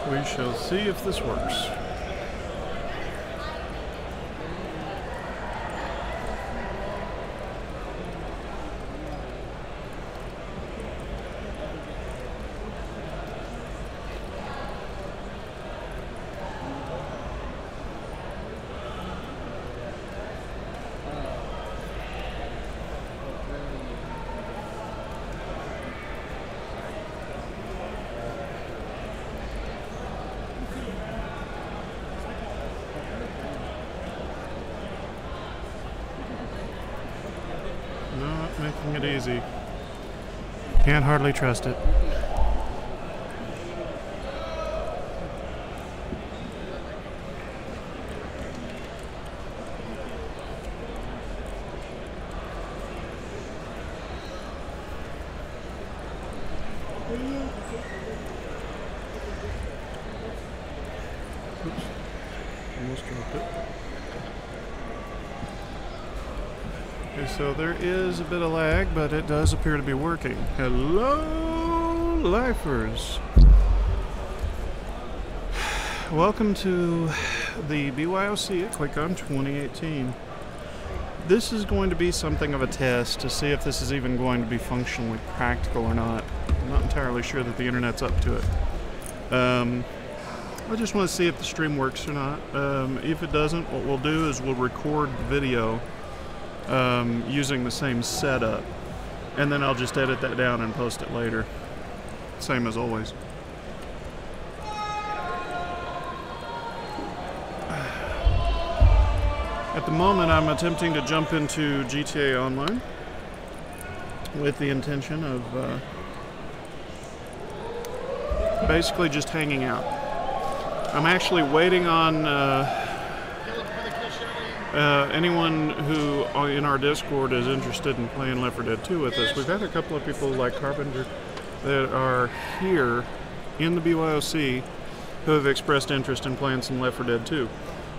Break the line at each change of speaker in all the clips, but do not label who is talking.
We shall see if this works. Not making it easy. Can't hardly trust it. Oops. Almost dropped it. Okay, so there is a bit of lag, but it does appear to be working. Hello, lifers. Welcome to the BYOC at QuakeCon 2018. This is going to be something of a test to see if this is even going to be functionally practical or not. I'm not entirely sure that the internet's up to it. I just want to see if the stream works or not. If it doesn't, what we'll do is we'll record video using the same setup, and then I'll just edit that down and post it later. Same as always. At the moment, I'm attempting to jump into GTA Online with the intention of basically just hanging out. I'm actually waiting on anyone who in our Discord is interested in playing Left 4 Dead 2 with us. We've had a couple of people like Carpenter that are here in the BYOC who have expressed interest in playing some Left 4 Dead 2.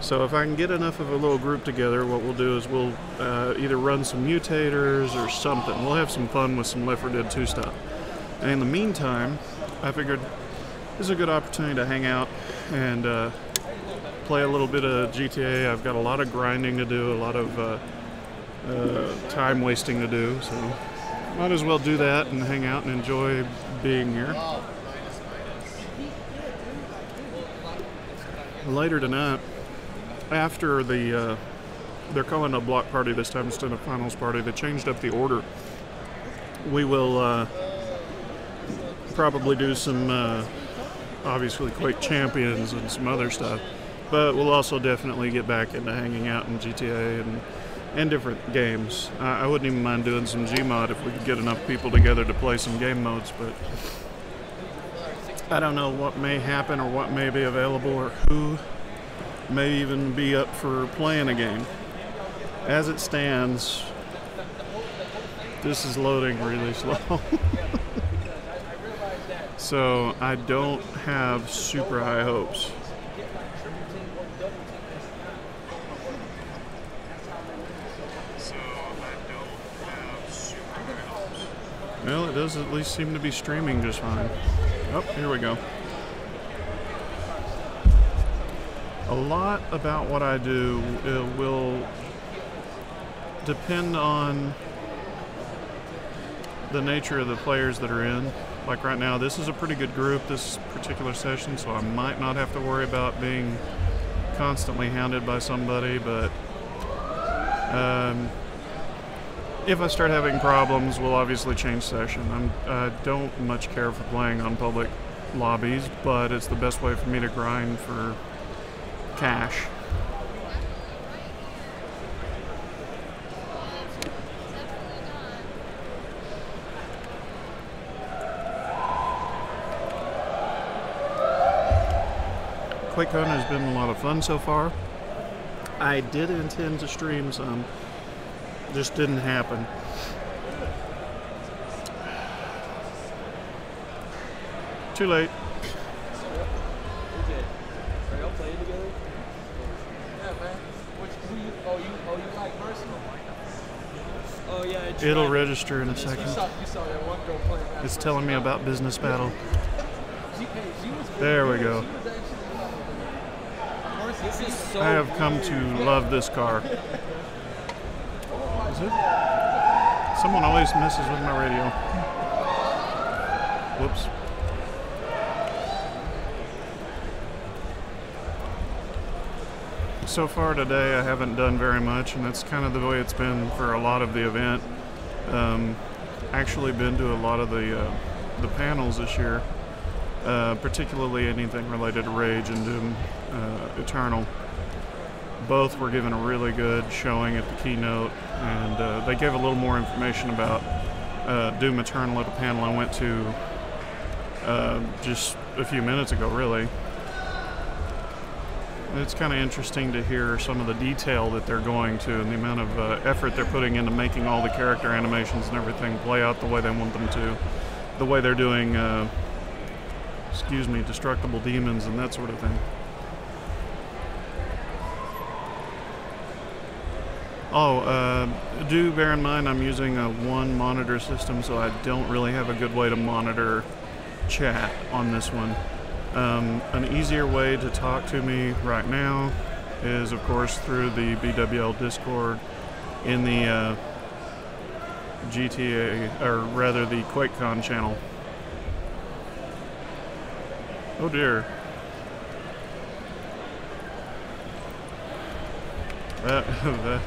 So if I can get enough of a little group together, what we'll do is we'll either run some mutators or something. We'll have some fun with some Left 4 Dead 2 stuff. And in the meantime, I figured this is a good opportunity to hang out and play a little bit of GTA. I've got a lot of grinding to do, a lot of time wasting to do, so might as well do that and hang out and enjoy being here. Later tonight, after the they're calling a block party this time instead of finals party, they changed up the order. We will probably do some obviously Quake Champions and some other stuff, but we'll also definitely get back into hanging out in GTA and different games. I wouldn't even mind doing some Gmod if we could get enough people together to play some game modes, but I don't know what may happen or what may be available or who may even be up for playing a game. As it stands, this is loading really slow. So I don't have super high hopes. Well, it does at least seem to be streaming just fine. Oh, here we go. A lot about what I do will depend on the nature of the players that are in. Like right now, this is a pretty good group, this particular session, so I might not have to worry about being constantly hounded by somebody, but if I start having problems, we'll obviously change session. I don't much care for playing on public lobbies, but it's the best way for me to grind for cash. QuakeCon has been a lot of fun so far. I did intend to stream some, just didn't happen. Too late. It'll register in a second. It's telling me about business battle. There we go. I have come to love this car. Is it? Someone always messes with my radio. Whoops. So far today I haven't done very much, and that's kind of the way it's been for a lot of the event. Actually been to a lot of the panels this year, particularly anything related to Rage and Doom Eternal. Both were given a really good showing at the keynote, and they gave a little more information about Doom Eternal at a panel I went to just a few minutes ago, really. It's kind of interesting to hear some of the detail that they're going to and the amount of effort they're putting into making all the character animations and everything play out the way they want them to. The way they're doing, destructible demons and that sort of thing. Oh, do bear in mind I'm using a one monitor system, so I don't really have a good way to monitor chat on this one. An easier way to talk to me right now is, of course, through the BWL Discord in the GTA, or rather the QuakeCon channel. Oh dear. That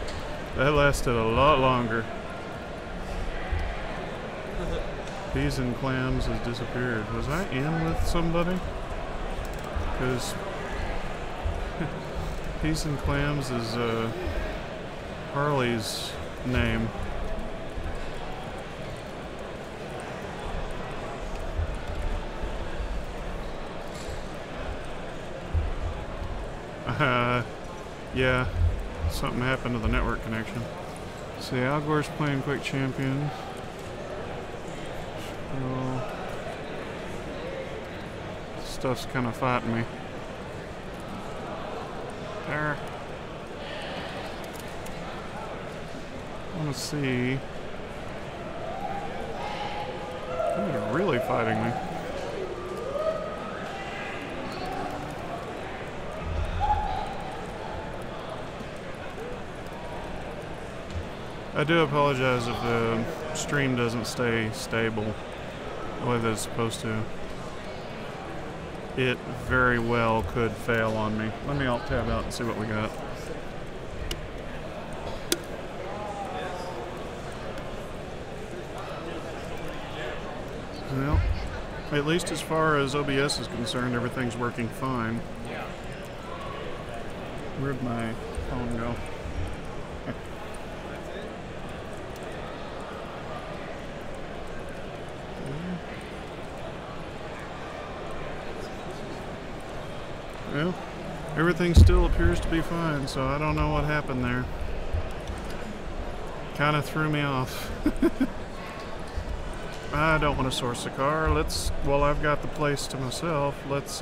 lasted a lot longer. Peas and Clams has disappeared. Was I in with somebody? Because Peas and Clams is Harley's name. Yeah, something happened to the network connection. See, Al Gore's playing Quake Champion. So, stuff's kind of fighting me. There. I want to see. They're really fighting me. I do apologize if the stream doesn't stay stable the way that it's supposed to. It very well could fail on me. Let me alt tab out and see what we got. Well, at least as far as OBS is concerned, everything's working fine. Where'd my phone go? Well, everything still appears to be fine, so I don't know what happened there. Kind of threw me off. I don't want to source a car. Well, I've got the place to myself. Let's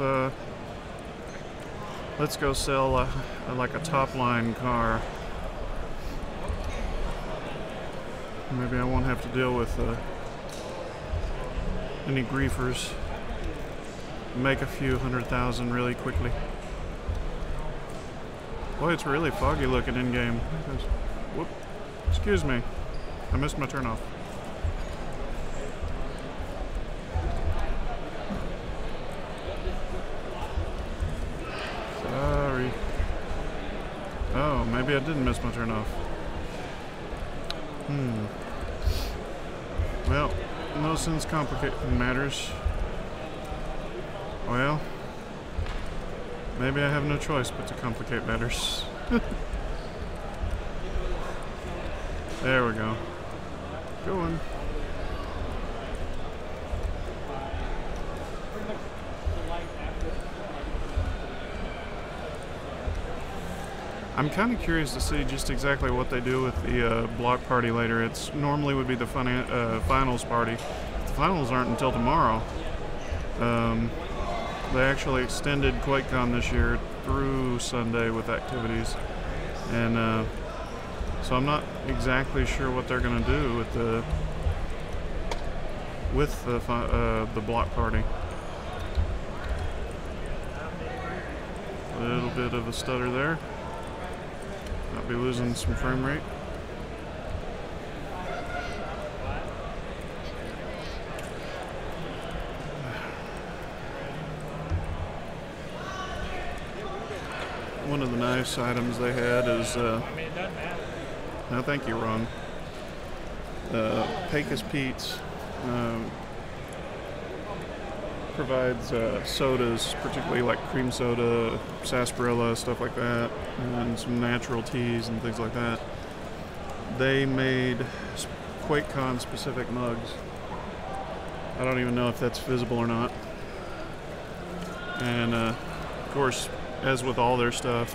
go sell like a top line car. Maybe I won't have to deal with any griefers. Make a few 100,000 really quickly. Boy, it's really foggy looking in game. Whoop! Excuse me, I missed my turn off. Sorry. Oh, maybe I didn't miss my turn off. Well, no sense complicating matters. Well, maybe I have no choice but to complicate matters. There we go. Going. I'm kind of curious to see just exactly what they do with the block party later. It's normally would be the finals party. The finals aren't until tomorrow. They actually extended QuakeCon this year through Sunday with activities, and so I'm not exactly sure what they're going to do with the block party. Little bit of a stutter there. I'll be losing some frame rate. One of the nice items they had is, no thank you, Ron. Pecos Pete's provides sodas, particularly like cream soda, sarsaparilla, stuff like that, and some natural teas and things like that. They made QuakeCon specific mugs. I don't even know if that's visible or not. And of course, as with all their stuff,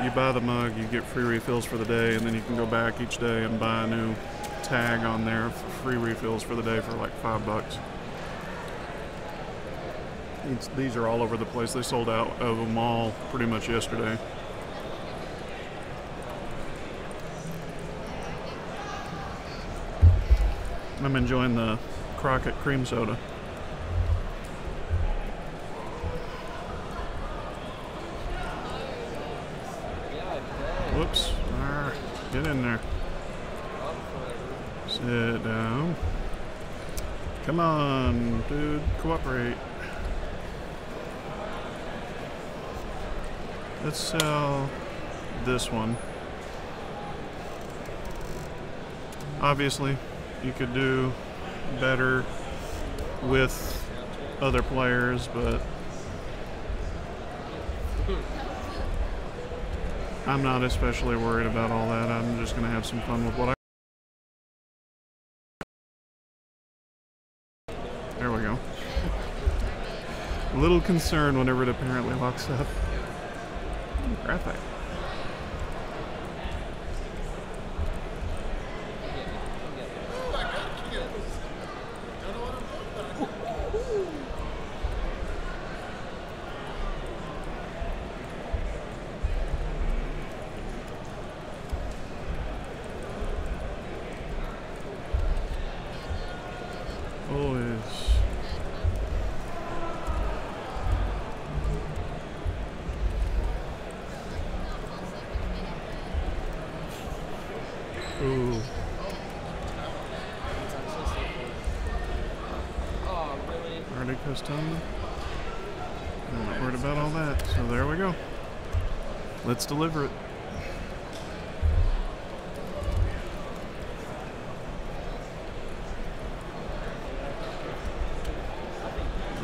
you buy the mug, you get free refills for the day, and then you can go back each day and buy a new tag on there for free refills for the day for like $5. These are all over the place. They sold out of them all pretty much yesterday. I'm enjoying the Crockett cream soda. Whoops. Get in there. Sit down. Come on, dude. Cooperate. Let's sell this one. Obviously, you could do better with other players, but I'm not especially worried about all that. I'm just going to have some fun with what There we go. A little concerned whenever it apparently locks up. Graphic. Always. Ooh. Already custom. I'm not worried about all that. So there we go. Let's deliver it.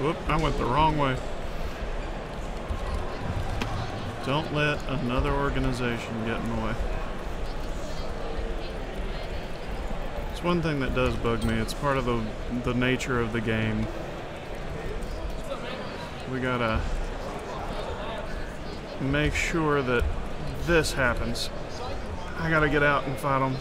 Whoop, I went the wrong way. Don't let another organization get in the way. It's one thing that does bug me. It's part of the nature of the game. We gotta make sure that this happens. I gotta get out and fight them.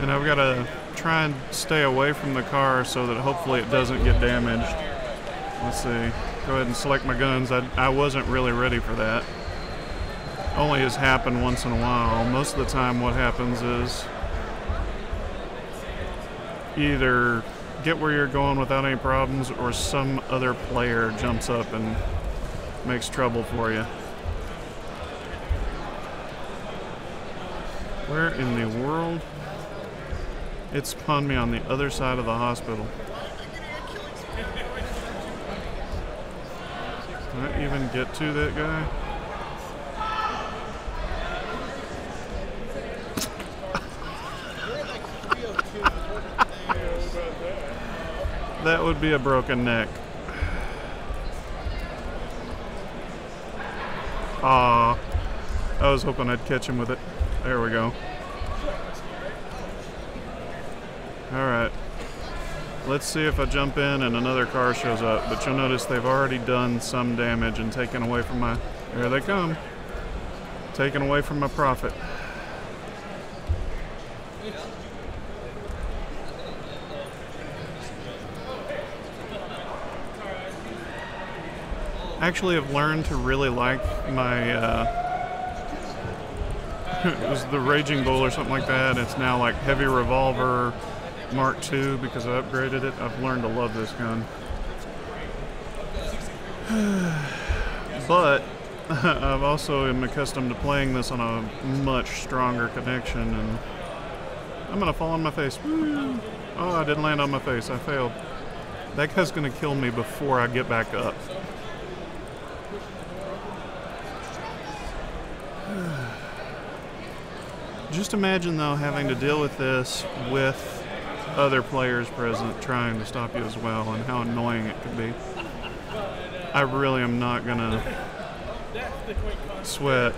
And I've got to try and stay away from the car so that hopefully it doesn't get damaged. Let's see. Go ahead and select my guns. I wasn't really ready for that. Only has happened once in a while. Most of the time what happens is either get where you're going without any problems or some other player jumps up and makes trouble for you. Where in the world? It spawned me on the other side of the hospital. Can I even get to that guy? That would be a broken neck. Ah, I was hoping I'd catch him with it. There we go. Alright, let's see if I jump in and another car shows up, but you'll notice they've already done some damage and taken away from my, there they come, taken away from my profit. Actually, I've learned to really like my it was the Raging Bull or something like that. It's now like Heavy Revolver Mark II because I upgraded it. I've learned to love this gun. But I've also am accustomed to playing this on a much stronger connection, and I'm gonna fall on my face. Woo. Oh, I didn't land on my face. I failed. That guy's gonna kill me before I get back up. Just imagine, though, having to deal with this with other players present trying to stop you as well, and how annoying it could be. I really am not gonna sweat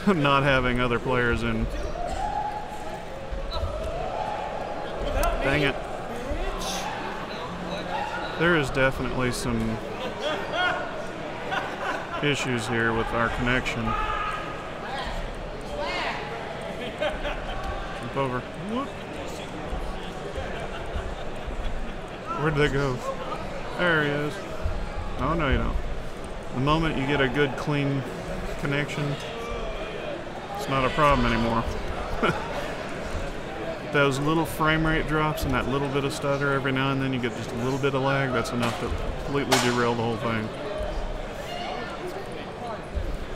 not having other players in. Dang it. There is definitely some issues here with our connection. Jump over. Whoop. Where'd they go? There he is. Oh, no, you don't. The moment you get a good, clean connection, it's not a problem anymore. Those little frame rate drops and that little bit of stutter every now and then, you get just a little bit of lag, that's enough to completely derail the whole thing.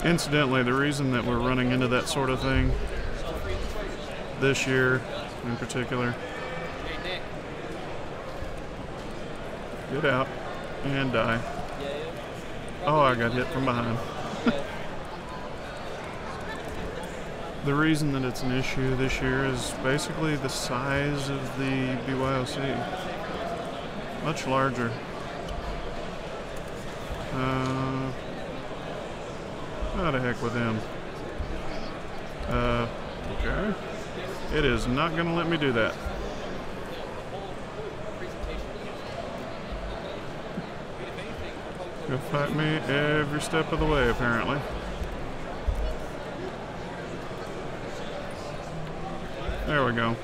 Incidentally, the reason that we're running into that sort of thing this year in particular, get out and die. Oh, I got hit from behind. The reason that it's an issue this year is basically the size of the BYOC. Much larger. Oh, the heck with him. Okay. It is not going to let me do that. He'll fight me every step of the way, apparently. There we go.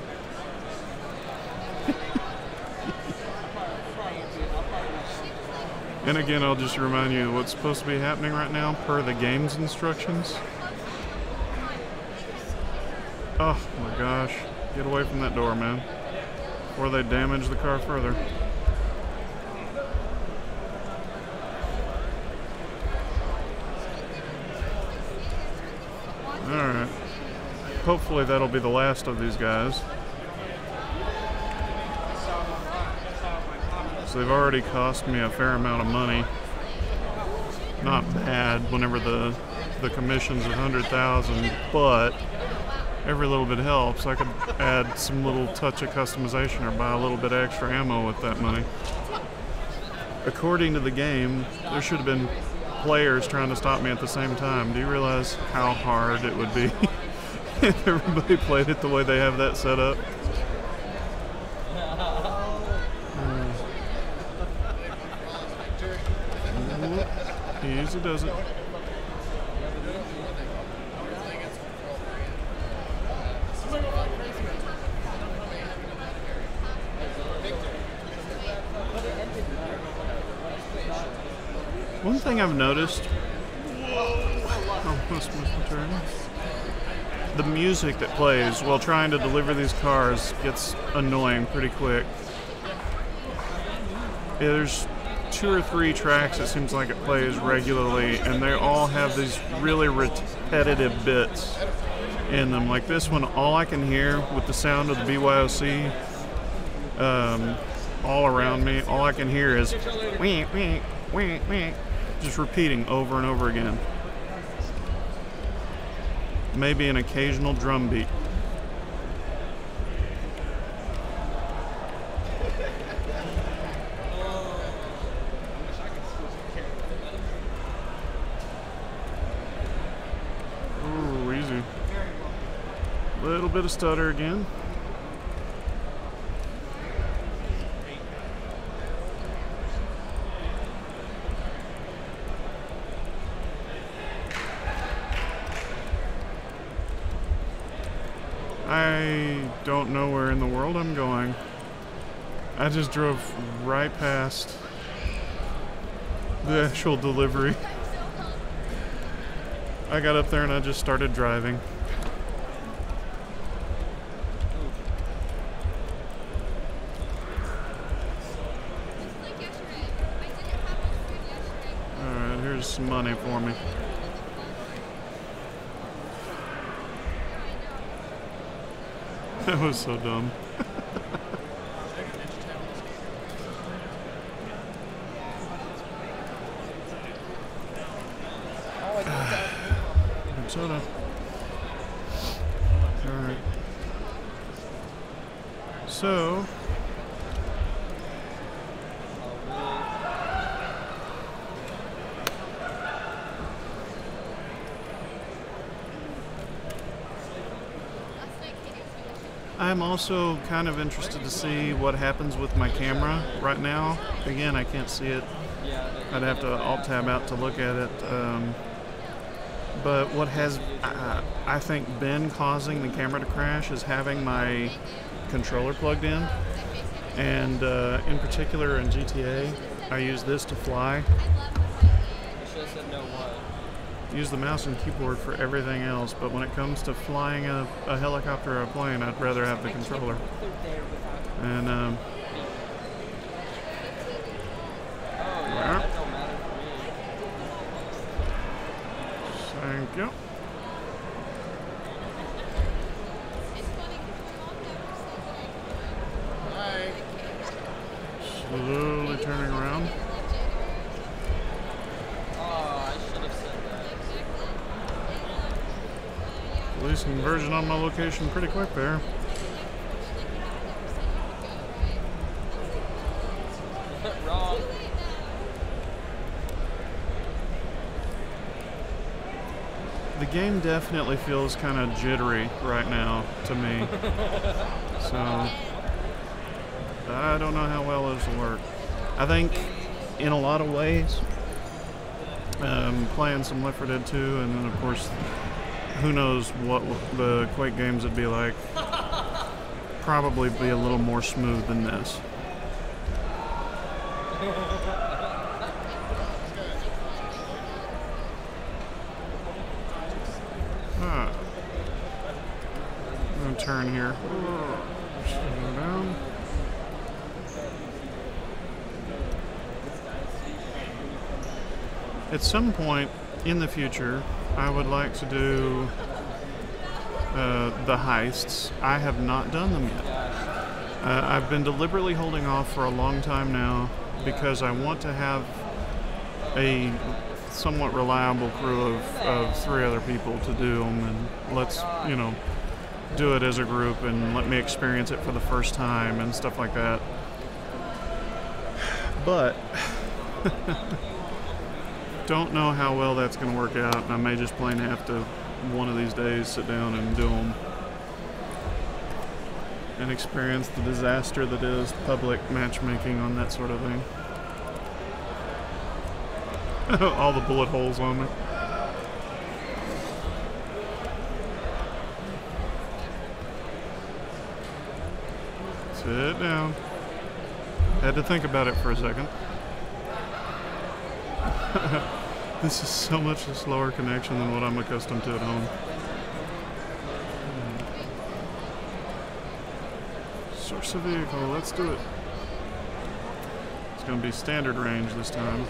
And again, I'll just remind you what's supposed to be happening right now per the game's instructions. Oh my gosh. Get away from that door, man. Before they damage the car further. Alright. Hopefully that'll be the last of these guys. So they've already cost me a fair amount of money. Not bad whenever the commission's 100,000, but every little bit helps. I could add some little touch of customization or buy a little bit extra ammo with that money. According to the game, there should have been players trying to stop me at the same time. Do you realize how hard it would be if everybody played it the way they have that set up? He usually does it. One thing I've noticed, the music that plays while trying to deliver these cars gets annoying pretty quick. Yeah, there's 2 or 3 tracks it seems like it plays regularly, and they all have these really repetitive bits in them. Like this one, all I can hear with the sound of the BYOC all around me, all I can hear is wee, wee, wee, wee, just repeating over and over again. Maybe an occasional drum beat. Ooh, easy. Little bit of stutter again. I don't know where in the world I'm going. I just drove right past the actual delivery. I got up there and I just started driving. lose some money for me. That was so dumb. Soda. Alright. So I'm also kind of interested to see what happens with my camera right now. Again, I can't see it. I'd have to alt tab out to look at it. But what has, I think, been causing the camera to crash is having my controller plugged in. And in particular in GTA, I use this to fly. Use the mouse and keyboard for everything else, but when it comes to flying a helicopter or a plane, I'd rather have the controller. And thank you. Slowly turning around. Police conversion on my location pretty quick there.
Wrong.
The game definitely feels kind of jittery right now to me. So I don't know how well this will work. I think in a lot of ways, playing some Left 4 Dead 2, and then of course, who knows what the Quake games would be like. Probably be a little more smooth than this. I'm gonna turn here. Slow down. At some point in the future, I would like to do the heists. I have not done them yet. I've been deliberately holding off for a long time now because I want to have a somewhat reliable crew of 3 other people to do them, and let's, you know, do it as a group and let me experience it for the first time and stuff like that. But don't know how well that's going to work out, and I may just plain have to one of these days sit down and do them and experience the disaster that is public matchmaking on that sort of thing. All the bullet holes on me. Sit down. Had to think about it for a second. This is so much a slower connection than what I'm accustomed to at home. Source of vehicle, let's do it. It's going to be standard range this time.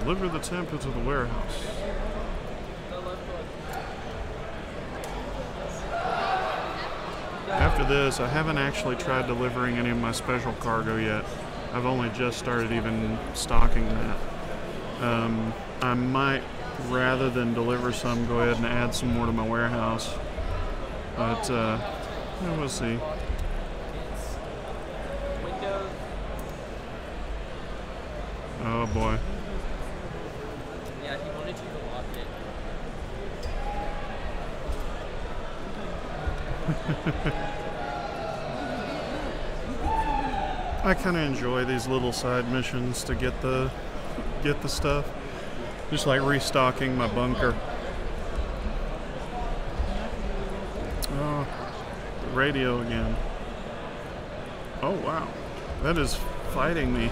Deliver the temper to the warehouse. After this, I haven't actually tried delivering any of my special cargo yet. I've only just started even stocking that. I might, rather than deliver some, go ahead and add some more to my warehouse. But, yeah, we'll see. Oh boy.
Yeah, he wanted you to lock it.
I kind of enjoy these little side missions to get the stuff. Just like restocking my bunker. Oh, the radio again. Oh wow, that is fighting me.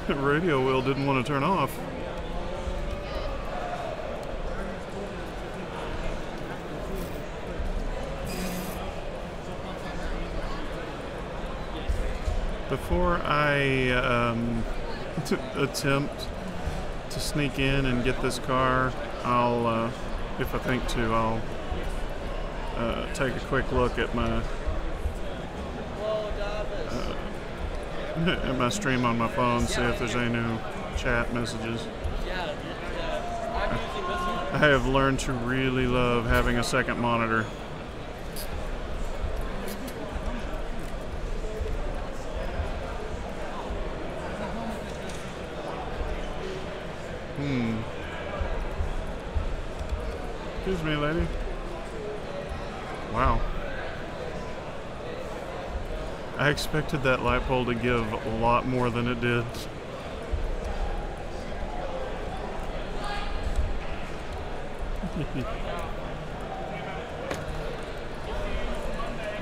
The radio wheel didn't want to turn off. Before I attempt to sneak in and get this car, I'll, if I think to, I'll take a quick look at my stream on my phone, see if there's any new chat messages. I have learned to really love having a second monitor. Excuse me, lady. Wow. I expected that light pole to give a lot more than it did.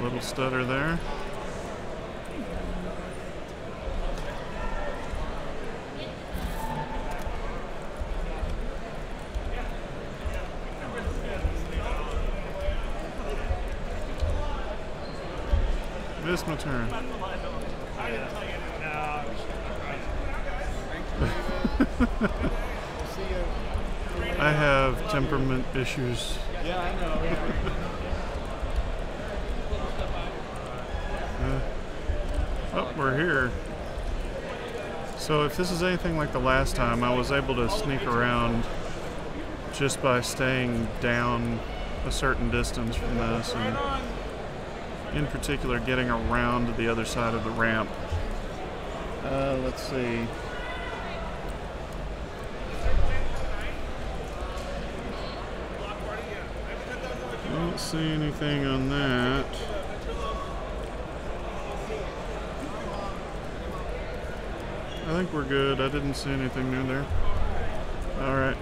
Little stutter there. Missed my turn. I have temperament issues.
Yeah, I know.
Oh, we're here. So if this is anything like the last time, I was able to sneak around just by staying down a certain distance from this, and in particular getting around to the other side of the ramp. Let's see. Don't see anything on that. I think we're good. I didn't see anything new there. Alright.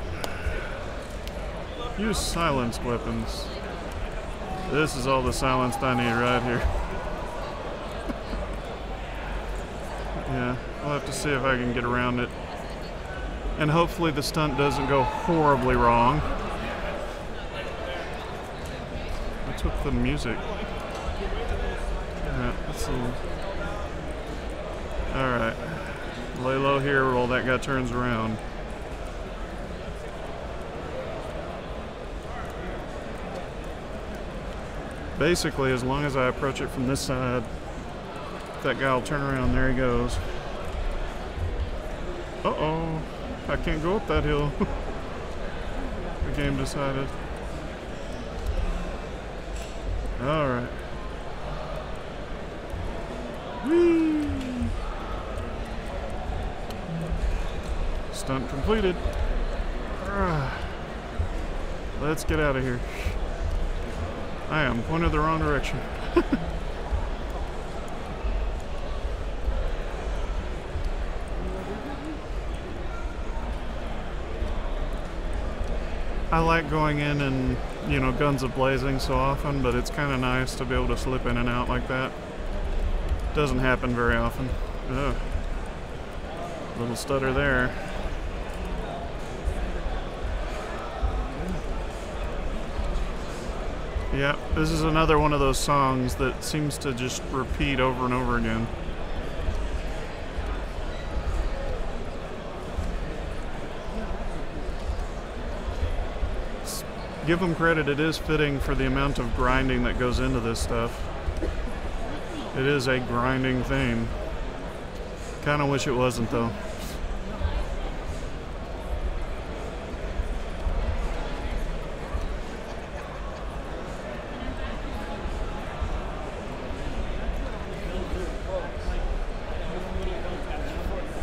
Use silence weapons. This is all the silence I need right here. Yeah, I'll have to see if I can get around it. And hopefully the stunt doesn't go horribly wrong. I took the music. Alright, let's see. Alright. Lay low here while that guy turns around. Basically, as long as I approach it from this side, that guy will turn around. There he goes. Uh-oh. I can't go up that hill. The game decided. Alright. Whee! Stunt completed. Let's get out of here. I am pointed the wrong direction. I like going in and, you know, guns a-blazing so often, but it's kind of nice to be able to slip in and out like that. Doesn't happen very often. Ugh. Little stutter there. Yeah, this is another one of those songs that seems to just repeat over and over again. Give them credit, it is fitting for the amount of grinding that goes into this stuff. It is a grinding theme. Kinda wish it wasn't though.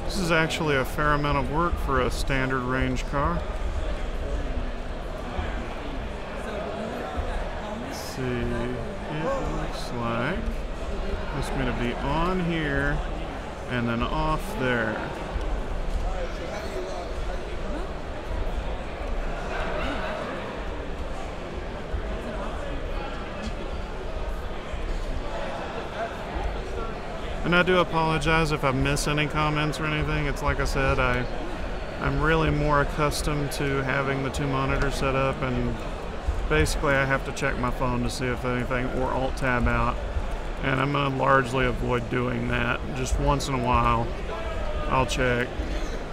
This is actually a fair amount of work for a standard range car. Let's see, it looks like it's going to be on here and then off there. And I do apologize if I miss any comments or anything. It's like I said, I'm really more accustomed to having the two monitors set up, and basically I have to check my phone to see if anything, or alt tab out And I'm going to largely avoid doing that. Just once in a while, I'll check.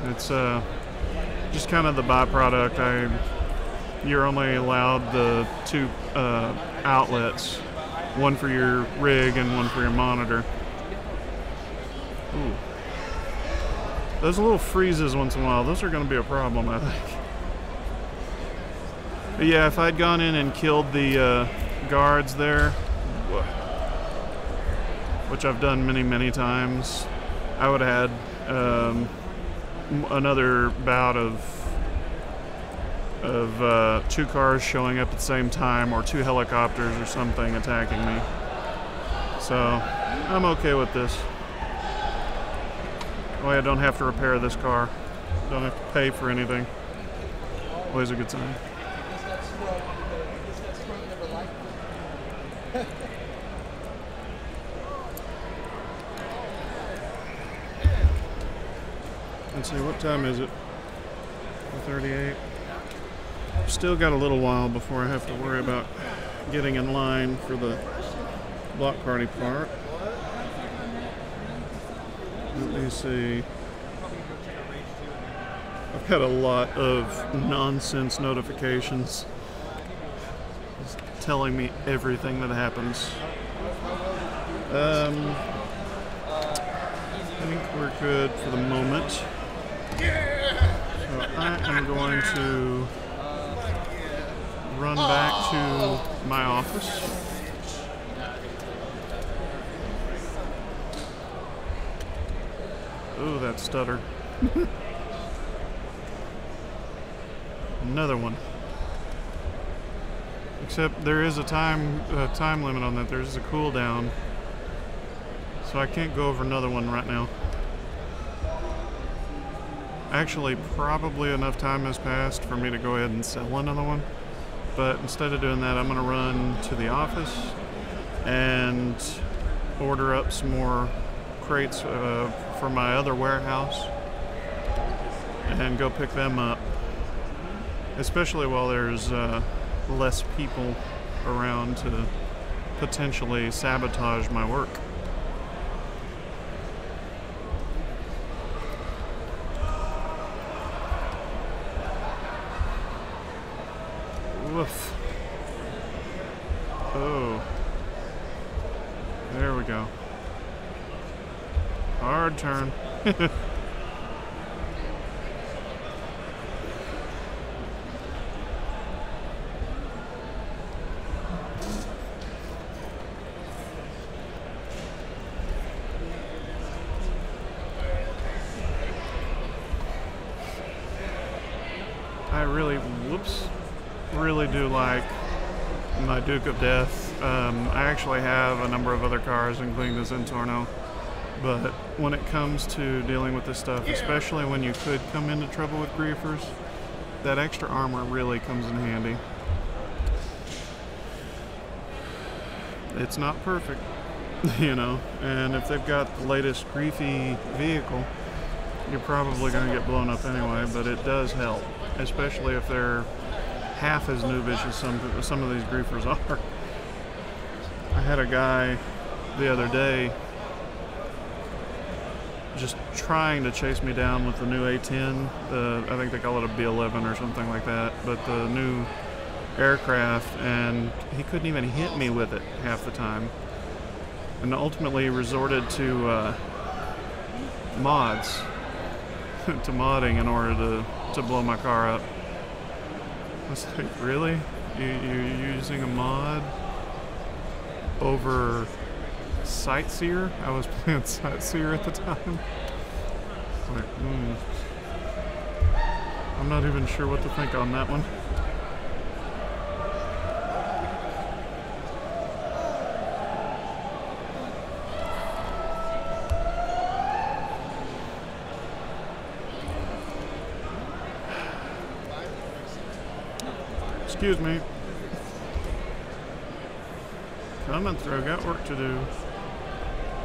It's just kind of the byproduct. You're only allowed the two outlets, one for your rig and one for your monitor. Ooh. Those little freezes once in a while, those are going to be a problem, I think. But yeah, if I'd gone in and killed the guards there, which I've done many, many times, I would have had another bout of two cars showing up at the same time, or two helicopters or something attacking me. So I'm okay with this. Oh, I don't have to repair this car. Don't have to pay for anything. Always a good sign. Let's see, what time is it? 4:38. Still got a little while before I have to worry about getting in line for the block party part. Let me see. I've got a lot of nonsense notifications just telling me everything that happens. I think we're good for the moment. So I am going to run back to my office. Ooh, that stutter. Another one. Except there is a time limit on that. There's a cooldown. So I can't go over another one right now. Actually, probably enough time has passed for me to go ahead and sell another one. But instead of doing that, I'm going to run to the office and order up some more crates for my other warehouse and go pick them up. Especially while there's less people around to potentially sabotage my work. Woof. Oh. There we go. Hard turn. I really do like my Duke of Death. I actually have a number of other cars, including the Zentorno. But when it comes to dealing with this stuff, especially when you could come into trouble with griefers, that extra armor really comes in handy. It's not perfect, you know, and if they've got the latest griefy vehicle, you're probably going to get blown up anyway, but it does help, especially if they're half as noobish as some of these griefers are. I had a guy the other day just trying to chase me down with the new A10. I think they call it a B11 or something like that, but the new aircraft, and he couldn't even hit me with it half the time, and ultimately resorted to mods, to modding in order to blow my car up. I was like, really? You're using a mod over Sightseer? I was playing Sightseer at the time. Like, I'm not even sure what to think on that one. Excuse me. Coming through, got work to do.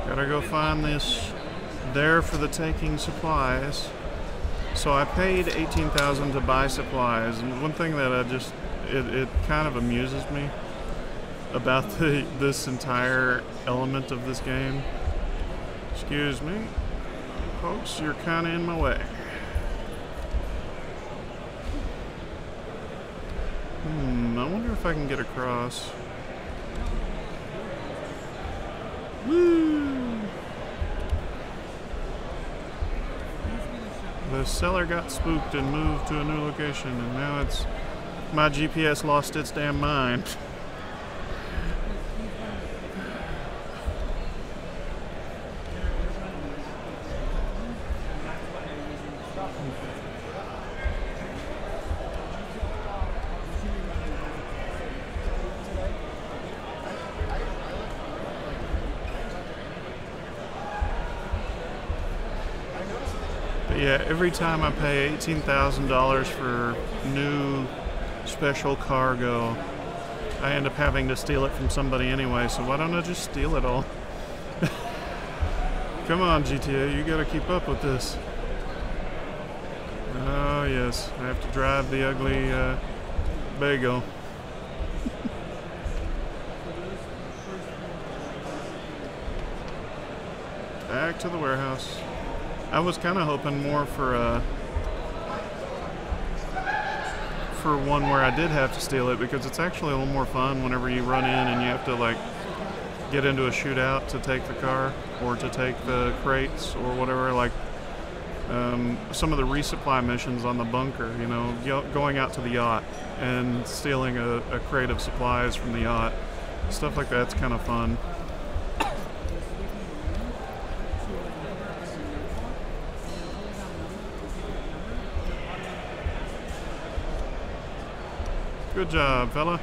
Gotta go find this there for the taking supplies. So I paid $18,000 to buy supplies, and one thing that it kind of amuses me about this entire element of this game. Excuse me, folks, you're kind of in my way. I wonder if I can get across. Woo! The seller got spooked and moved to a new location, and now it's my GPS lost its damn mind. But yeah, every time I pay $18,000 for new special cargo, I end up having to steal it from somebody anyway, so why don't I just steal it all? Come on, GTA, you gotta keep up with this. Oh yes, I have to drive the ugly bagel. Back to the warehouse. I was kind of hoping more for one where I did have to steal it, because it's actually a little more fun whenever you run in and you have to like get into a shootout to take the car or to take the crates or whatever. Like some of the resupply missions on the bunker, you know, going out to the yacht and stealing a crate of supplies from the yacht. Stuff like that's kind of fun. Good job, fella.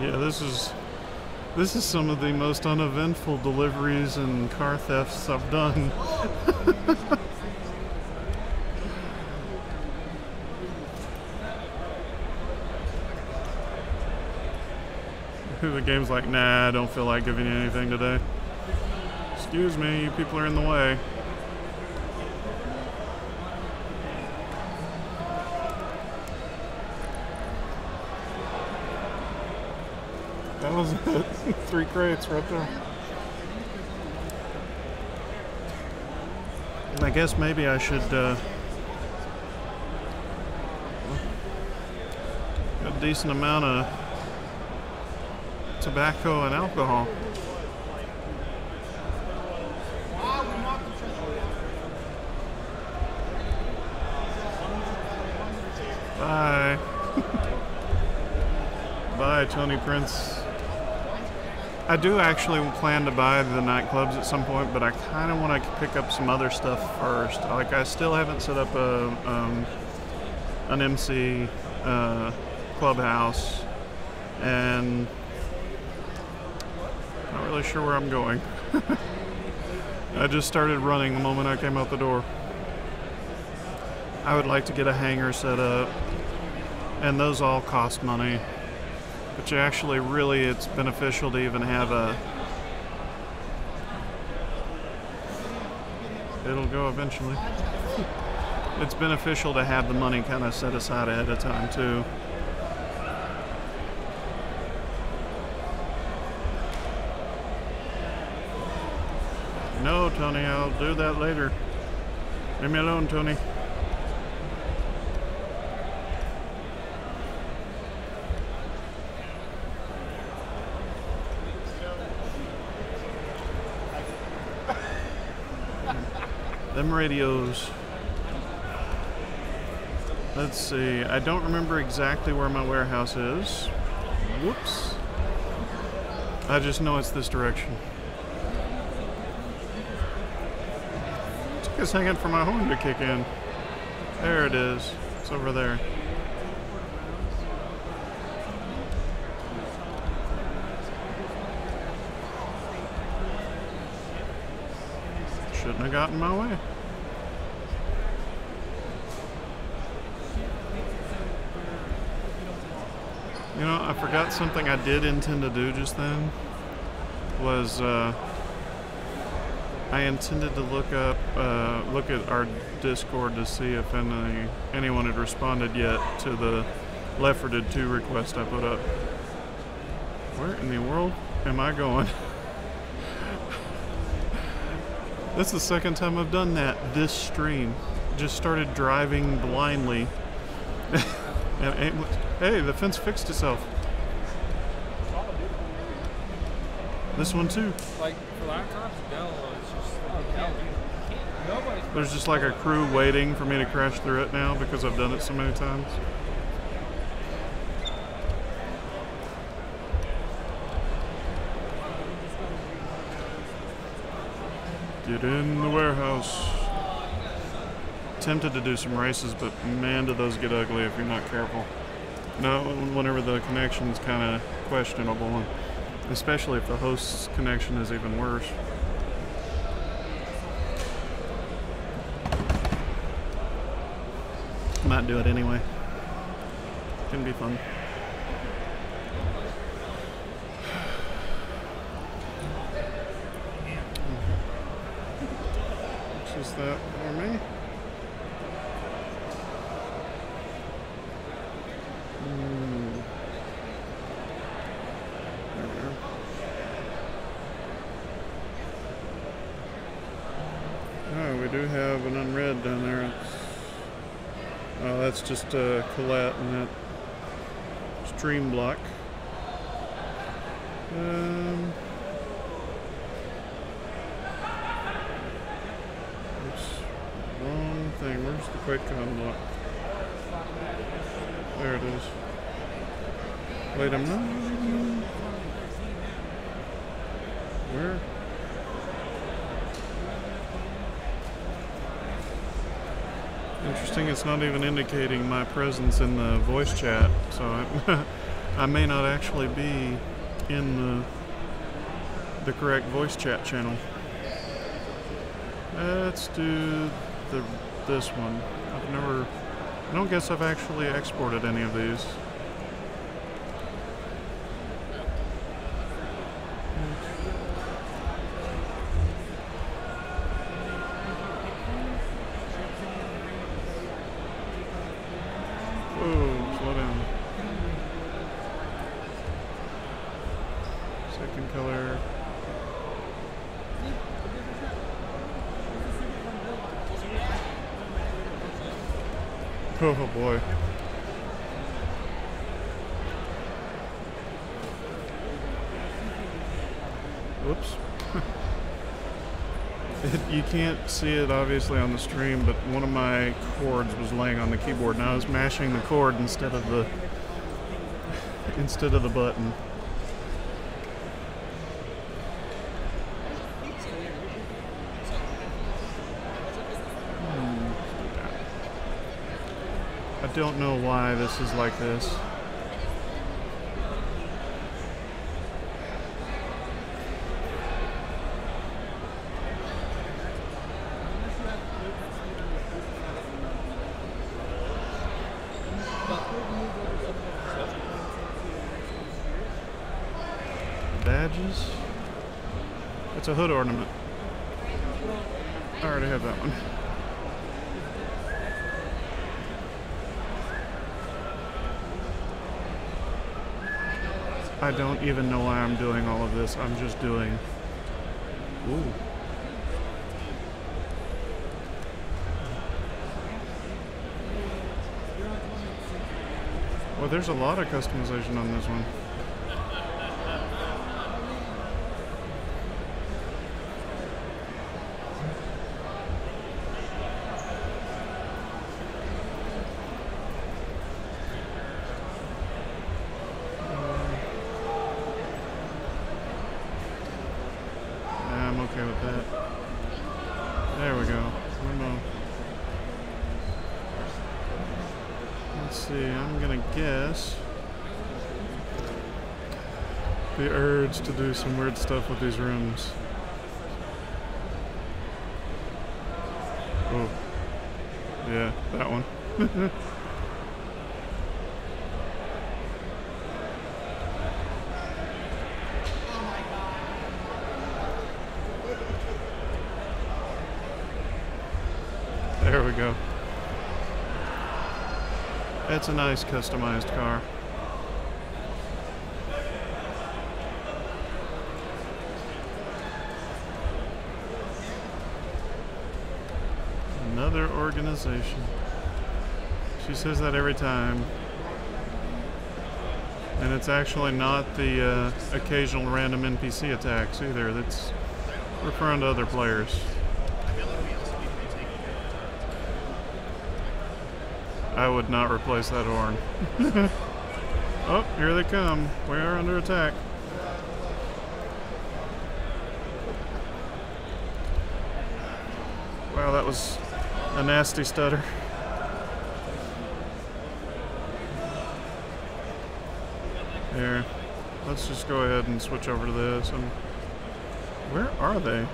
Yeah, this is some of the most uneventful deliveries and car thefts I've done. The game's like, nah, I don't feel like giving you anything today. Excuse me, you people are in the way. That was it. 3 crates right there. I guess maybe I should a decent amount of tobacco and alcohol. Bye. Bye, Tony Prince. I do actually plan to buy the nightclubs at some point, but I kind of want to pick up some other stuff first. Like, I still haven't set up an MC clubhouse, and not really sure where I'm going. I just started running the moment I came out the door. I would like to get a hangar set up, and those all cost money. But you actually, really, it's beneficial to even have a... It'll go eventually. It's beneficial to have the money kind of set aside ahead of time, too. No, Tony, I'll do that later. Leave me alone, Tony. Them radios. Let's see. I don't remember exactly where my warehouse is. Whoops. I just know it's this direction. Took a second for my horn to kick in. There it is. It's over there. Shouldn't have gotten in my way. You know, I forgot something I did intend to do just then. was I intended to look at our Discord to see if anyone had responded yet to the Left 4 Dead 2 request I put up. Where in the world am I going? This is the second time I've done that this stream. Just started driving blindly. Hey, the fence fixed itself. This one too.
Like for laptops, no, it's just nobody's.
There's just like a crew waiting for me to crash through it now because I've done it so many times. Get in the warehouse. Tempted to do some races, but man, do those get ugly if you're not careful. No, whenever the connection's kind of questionable, and especially if the host's connection is even worse. Might do it anyway. Can be fun. Which is that for me? There we go. Oh, we do have an unread down there. Oh, that's just Colette and that stream block. Oops, wrong thing. Where's the QuakeCon block? There it is. Wait a minute. Where? Interesting, it's not even indicating my presence in the voice chat, so I may not actually be in the correct voice chat channel. Let's do this one. I don't guess I've actually exported any of these. Whoa, slow down. Second color. Oh boy. Whoops. You can't see it obviously on the stream, but one of my chords was laying on the keyboard and I was mashing the chord instead of the button. I don't know why this is like this. Badges? It's a hood ornament. I already have that one. I don't even know why I'm doing all of this. I'm just doing... Ooh. Well, there's a lot of customization on this one. I'm okay with that. There we go. Let's see, I'm gonna guess the urge to do some weird stuff with these rooms. Oh. Yeah, that one. There we go. It's a nice customized car. Another organization. She says that every time. And it's actually not the occasional random NPC attacks either. That's referring to other players. I would not replace that horn. Oh, here they come. We are under attack. Wow, that was a nasty stutter. Here, let's just go ahead and switch over to this. And where are they?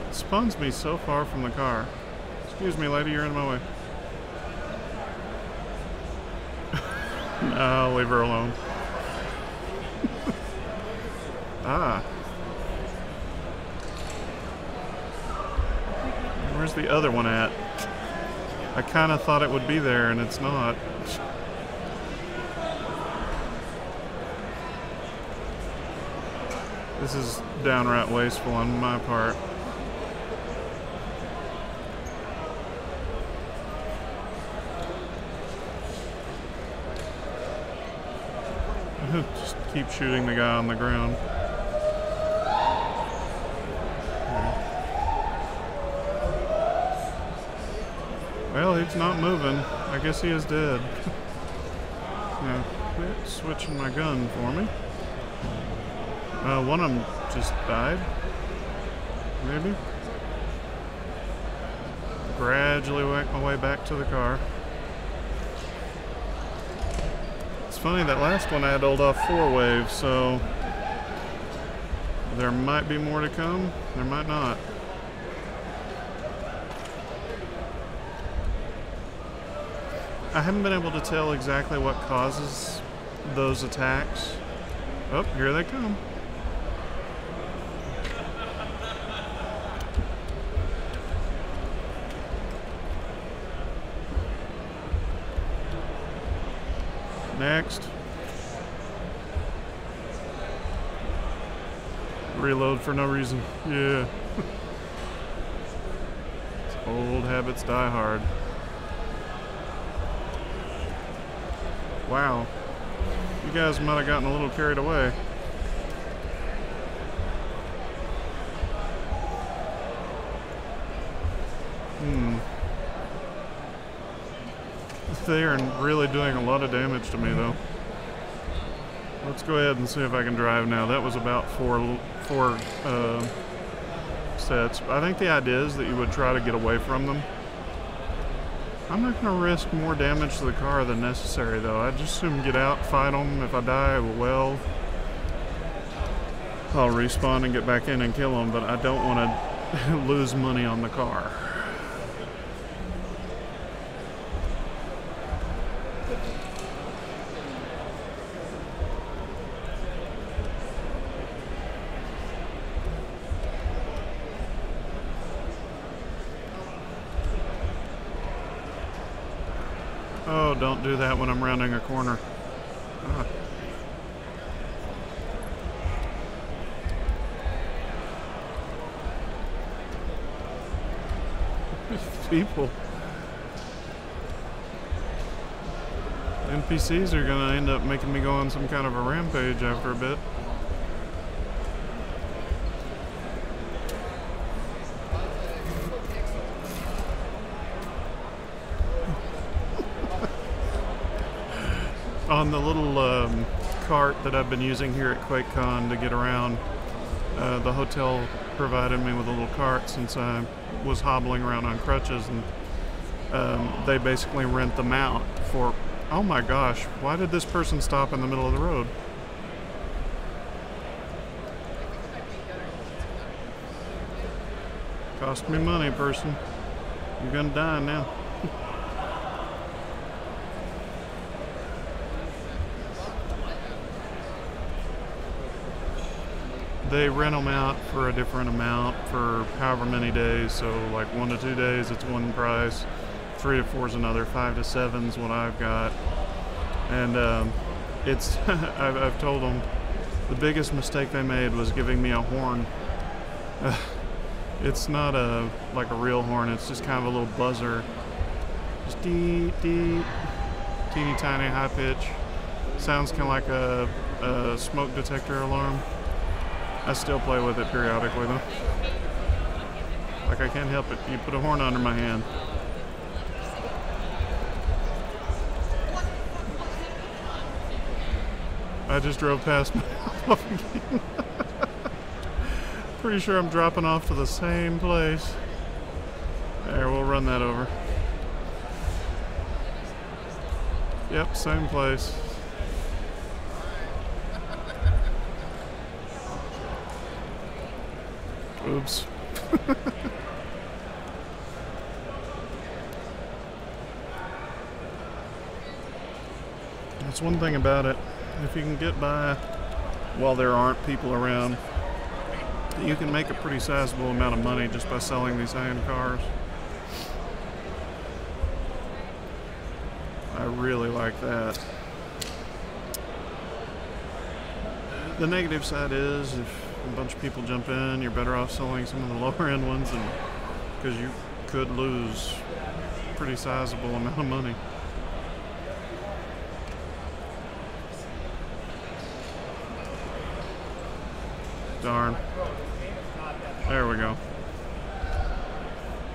It spawns me so far from the car. Excuse me, lady, you're in my way. No, leave her alone. Ah. Where's the other one at? I kind of thought it would be there, and it's not. This is downright wasteful on my part. Just keep shooting the guy on the ground. Well, he's not moving. I guess he is dead. Now, quit switching my gun for me. One of them just died. Maybe. Gradually work my way back to the car. It's funny, that last one I had to hold off 4 waves, so there might be more to come. There might not. I haven't been able to tell exactly what causes those attacks. Oh, here they come. Next. Reload for no reason. Yeah. Old habits die hard. Wow. You guys might have gotten a little carried away. They are really doing a lot of damage to me, though. Let's go ahead and see if I can drive now. That was about four sets. I think the idea is that you would try to get away from them. I'm not going to risk more damage to the car than necessary, though. I just assume get out, fight them. If I die, well, I'll respawn and get back in and kill them, but I don't want to lose money on the car. Oh, don't do that when I'm rounding a corner. Ah. People. NPCs are gonna end up making me go on some kind of a rampage after a bit. On the little cart that I've been using here at QuakeCon to get around, the hotel provided me with a little cart since I was hobbling around on crutches, and they basically rent them out for, oh my gosh, why did this person stop in the middle of the road? Cost me money, person. You're gonna die now. they rent them out for a different amount for however many days. So like 1 to 2 days, it's one price. 3 to 4 is another. 5 to 7 is what I've got. And it's I've told them the biggest mistake they made was giving me a horn. It's not like a real horn. It's just kind of a little buzzer. Just dee dee, teeny tiny high pitch. Sounds kind of like a smoke detector alarm. I still play with it periodically though. Like I can't help it. You put a horn under my hand. I just drove past myself again. Pretty sure I'm dropping off to the same place. There, we'll run that over. Yep, same place. Oops. That's one thing about it. If you can get by while there aren't people around, you can make a pretty sizable amount of money just by selling these high-end cars. I really like that. The negative side is if a bunch of people jump in, you're better off selling some of the lower end ones, and because you could lose a pretty sizable amount of money. Darn. There we go.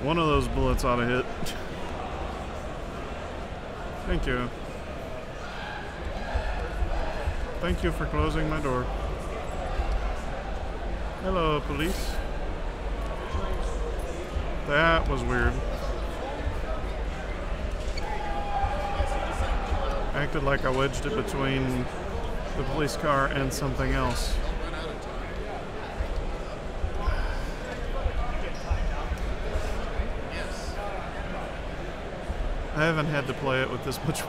One of those bullets ought to hit. Thank you. Thank you for closing my door. Hello, police. That was weird. Acted like I wedged it between the police car and something else. I haven't had to play it with this much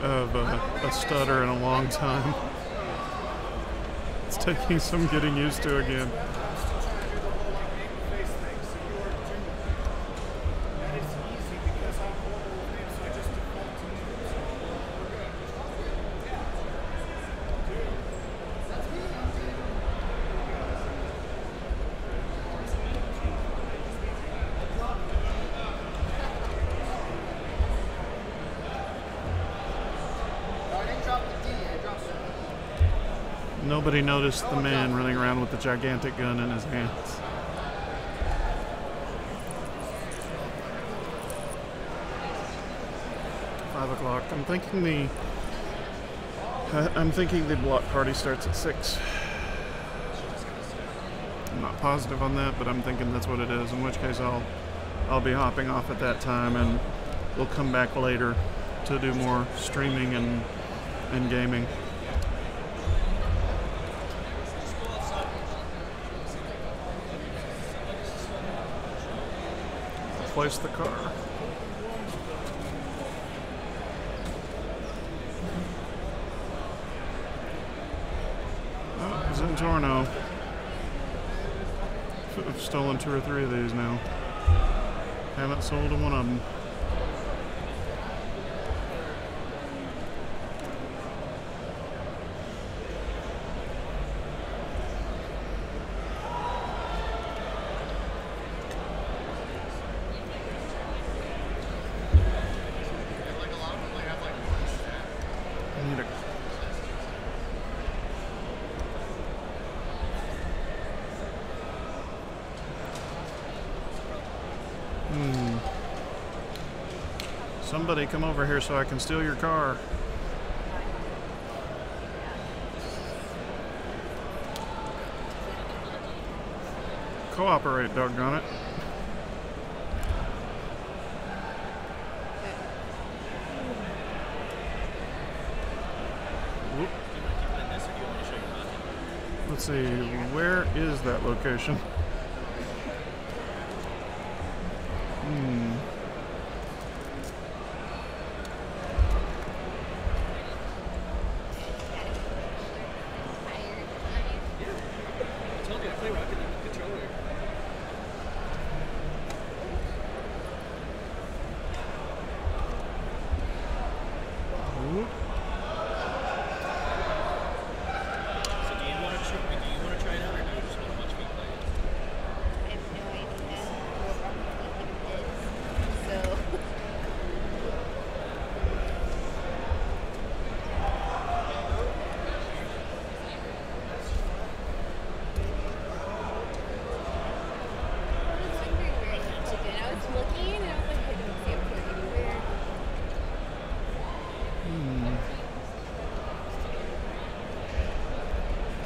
of a stutter in a long time. It's taking some getting used to again. Nobody noticed the man running around with the gigantic gun in his hands. $5 I'm thinking the block party starts at 6. I'm not positive on that, but I'm thinking that's what it is. In which case, I'll be hopping off at that time, and we'll come back later to do more streaming and gaming. Place the car. Oh, Zentorno. I've stolen 2 or 3 of these now. Haven't sold one of them. Somebody come over here so I can steal your car. Cooperate, doggone it. Whoop. Let's see, where is that location?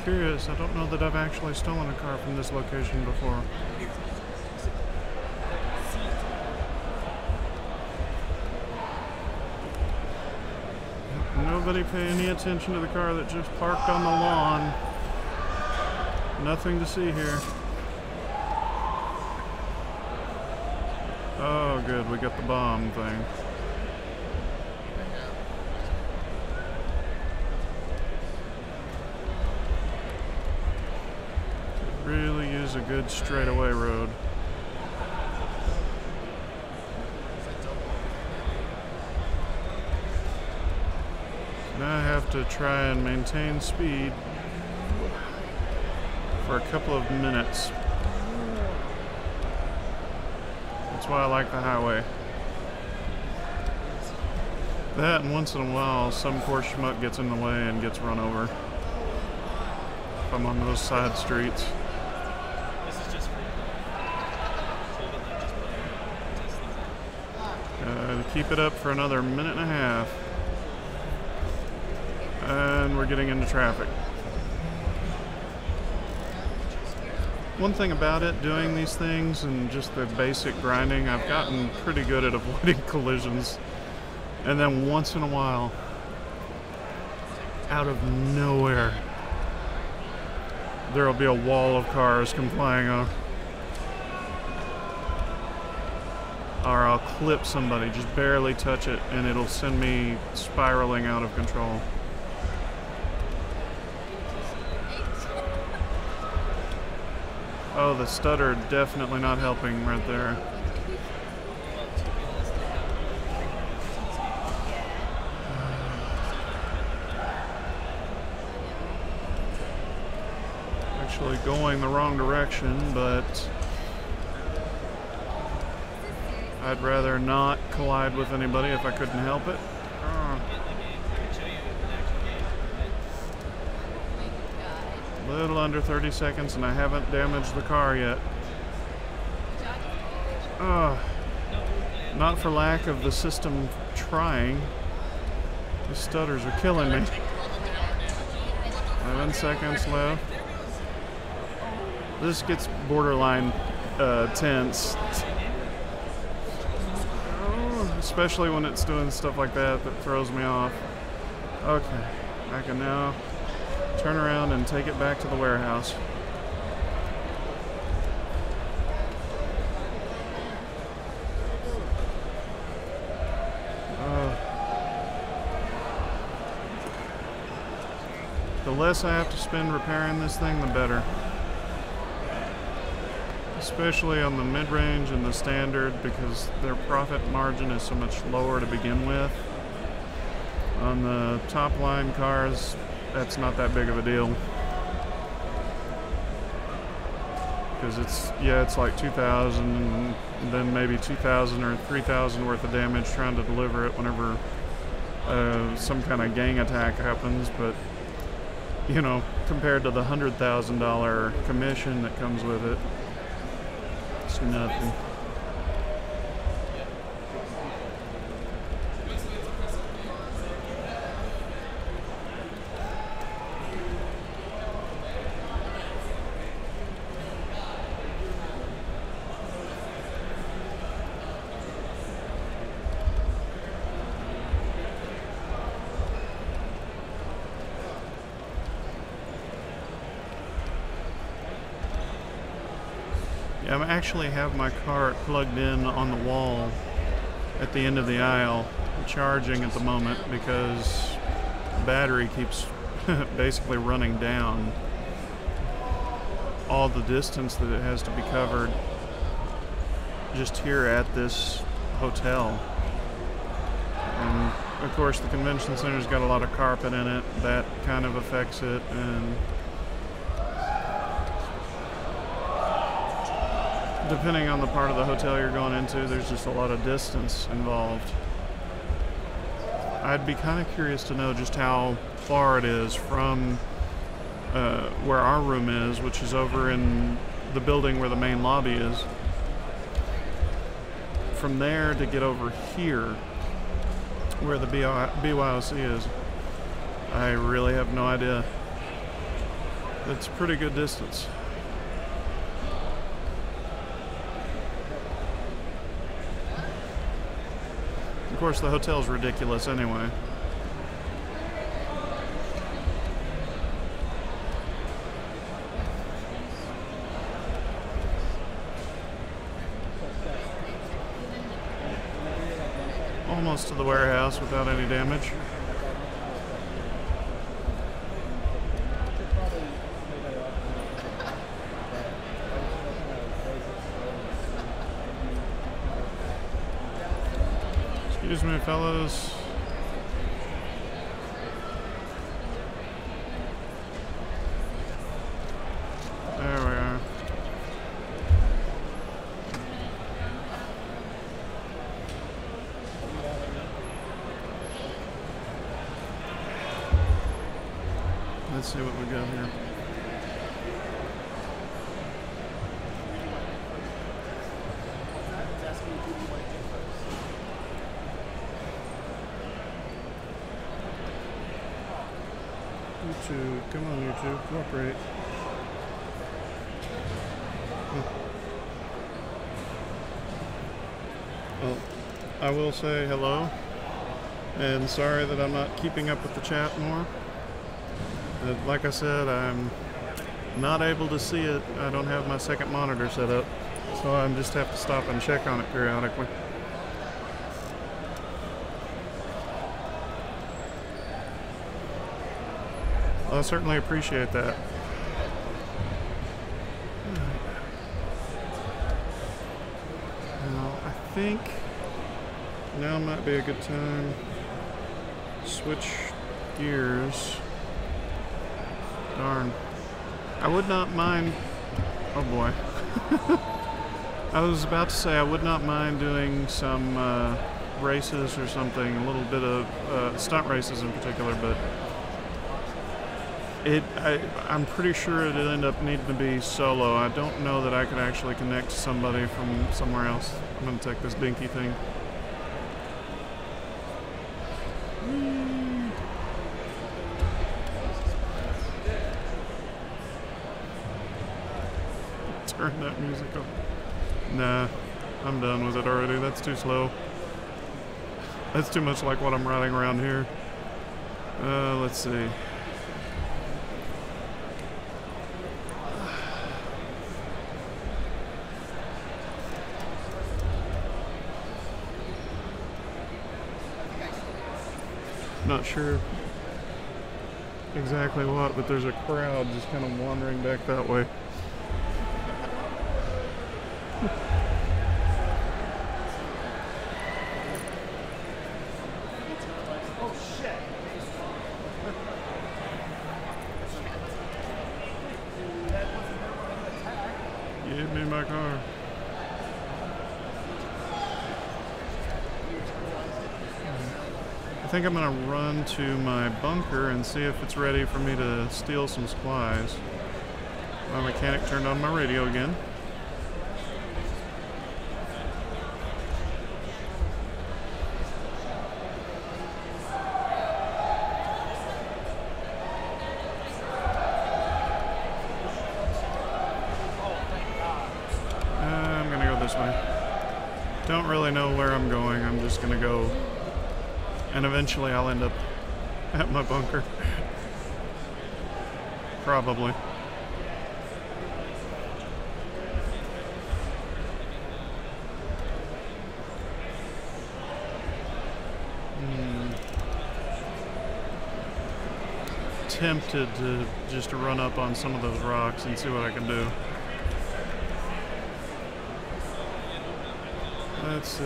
Curious, I don't know that I've actually stolen a car from this location before. Nobody pay any attention to the car that just parked on the lawn. Nothing to see here. Oh, good, we got the bomb thing. Really use a good straightaway road. Now I have to try and maintain speed for a couple of minutes. That's why I like the highway. That, and once in a while, some poor schmuck gets in the way and gets run over. If I'm on those side streets. Keep it up for another minute and a half. And we're getting into traffic. One thing about it, doing these things and just the basic grinding, I've gotten pretty good at avoiding collisions. And then once in a while, out of nowhere, there'll be a wall of cars come flying off. Or I'll clip somebody, just barely touch it, and it'll send me spiraling out of control. Oh, the stutter definitely not helping right there. Actually going the wrong direction, but I'd rather not collide with anybody if I couldn't help it. Little under 30 seconds and I haven't damaged the car yet. Not for lack of the system trying. These stutters are killing me. 11 seconds left. This gets borderline tense. Especially when it's doing stuff like that throws me off. Okay, I can now turn around and take it back to the warehouse. The less I have to spend repairing this thing, the better. Especially on the mid-range and the standard, because their profit margin is so much lower to begin with. On the top line cars, that's not that big of a deal. Because it's like 2,000 and then maybe 2,000 or 3,000 worth of damage trying to deliver it whenever some kind of gang attack happens. But, you know, compared to the $100,000 commission that comes with it, it's nothing. Yeah, I actually have my cart plugged in on the wall at the end of the aisle, charging at the moment because the battery keeps basically running down all the distance that it has to be covered just here at this hotel. And of course the convention center's got a lot of carpet in it, that kind of affects it, and depending on the part of the hotel you're going into, there's just a lot of distance involved. I'd be kind of curious to know just how far it is from where our room is, which is over in the building where the main lobby is. From there to get over here, where the BYOC is. I really have no idea. It's a pretty good distance. Of course, the hotel's ridiculous anyway. Almost to the warehouse without any damage. Excuse me, fellas. There we are. Let's see what we got here. YouTube, come on YouTube, cooperate. Well, I will say hello, and sorry that I'm not keeping up with the chat more. Like I said, I'm not able to see it. I don't have my second monitor set up, so I just have to stop and check on it periodically. Well, I certainly appreciate that. Now, I think now might be a good time to switch gears. Darn. I would not mind... Oh boy. I was about to say I would not mind doing some races or something, a little bit of stunt races in particular, but I'm pretty sure it'd end up needing to be solo. I don't know that I could actually connect to somebody from somewhere else. I'm going to take this dinky thing. Turn that music up. Nah, I'm done with it already. That's too slow. That's too much like what I'm riding around here. Let's see. Not sure exactly what, but there's a crowd just kind of wandering back that way. Give me my car. I think I'm going to run to my bunker and see if it's ready for me to steal some supplies. My mechanic turned on my radio again. I'm going to go this way. Don't really know where I'm going. I'm just going to go. And eventually I'll end up at my bunker. Probably. Tempted to just run up on some of those rocks and see what I can do. Let's see.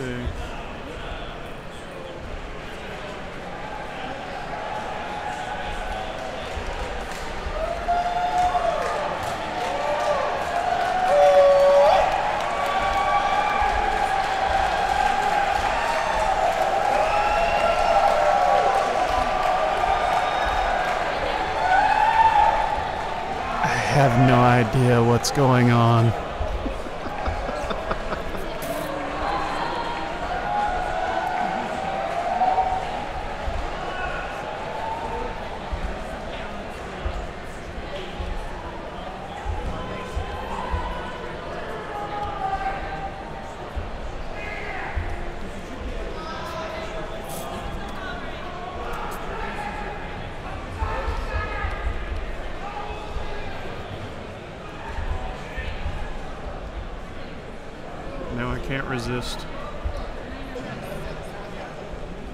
I have no idea what's going on. can't resist.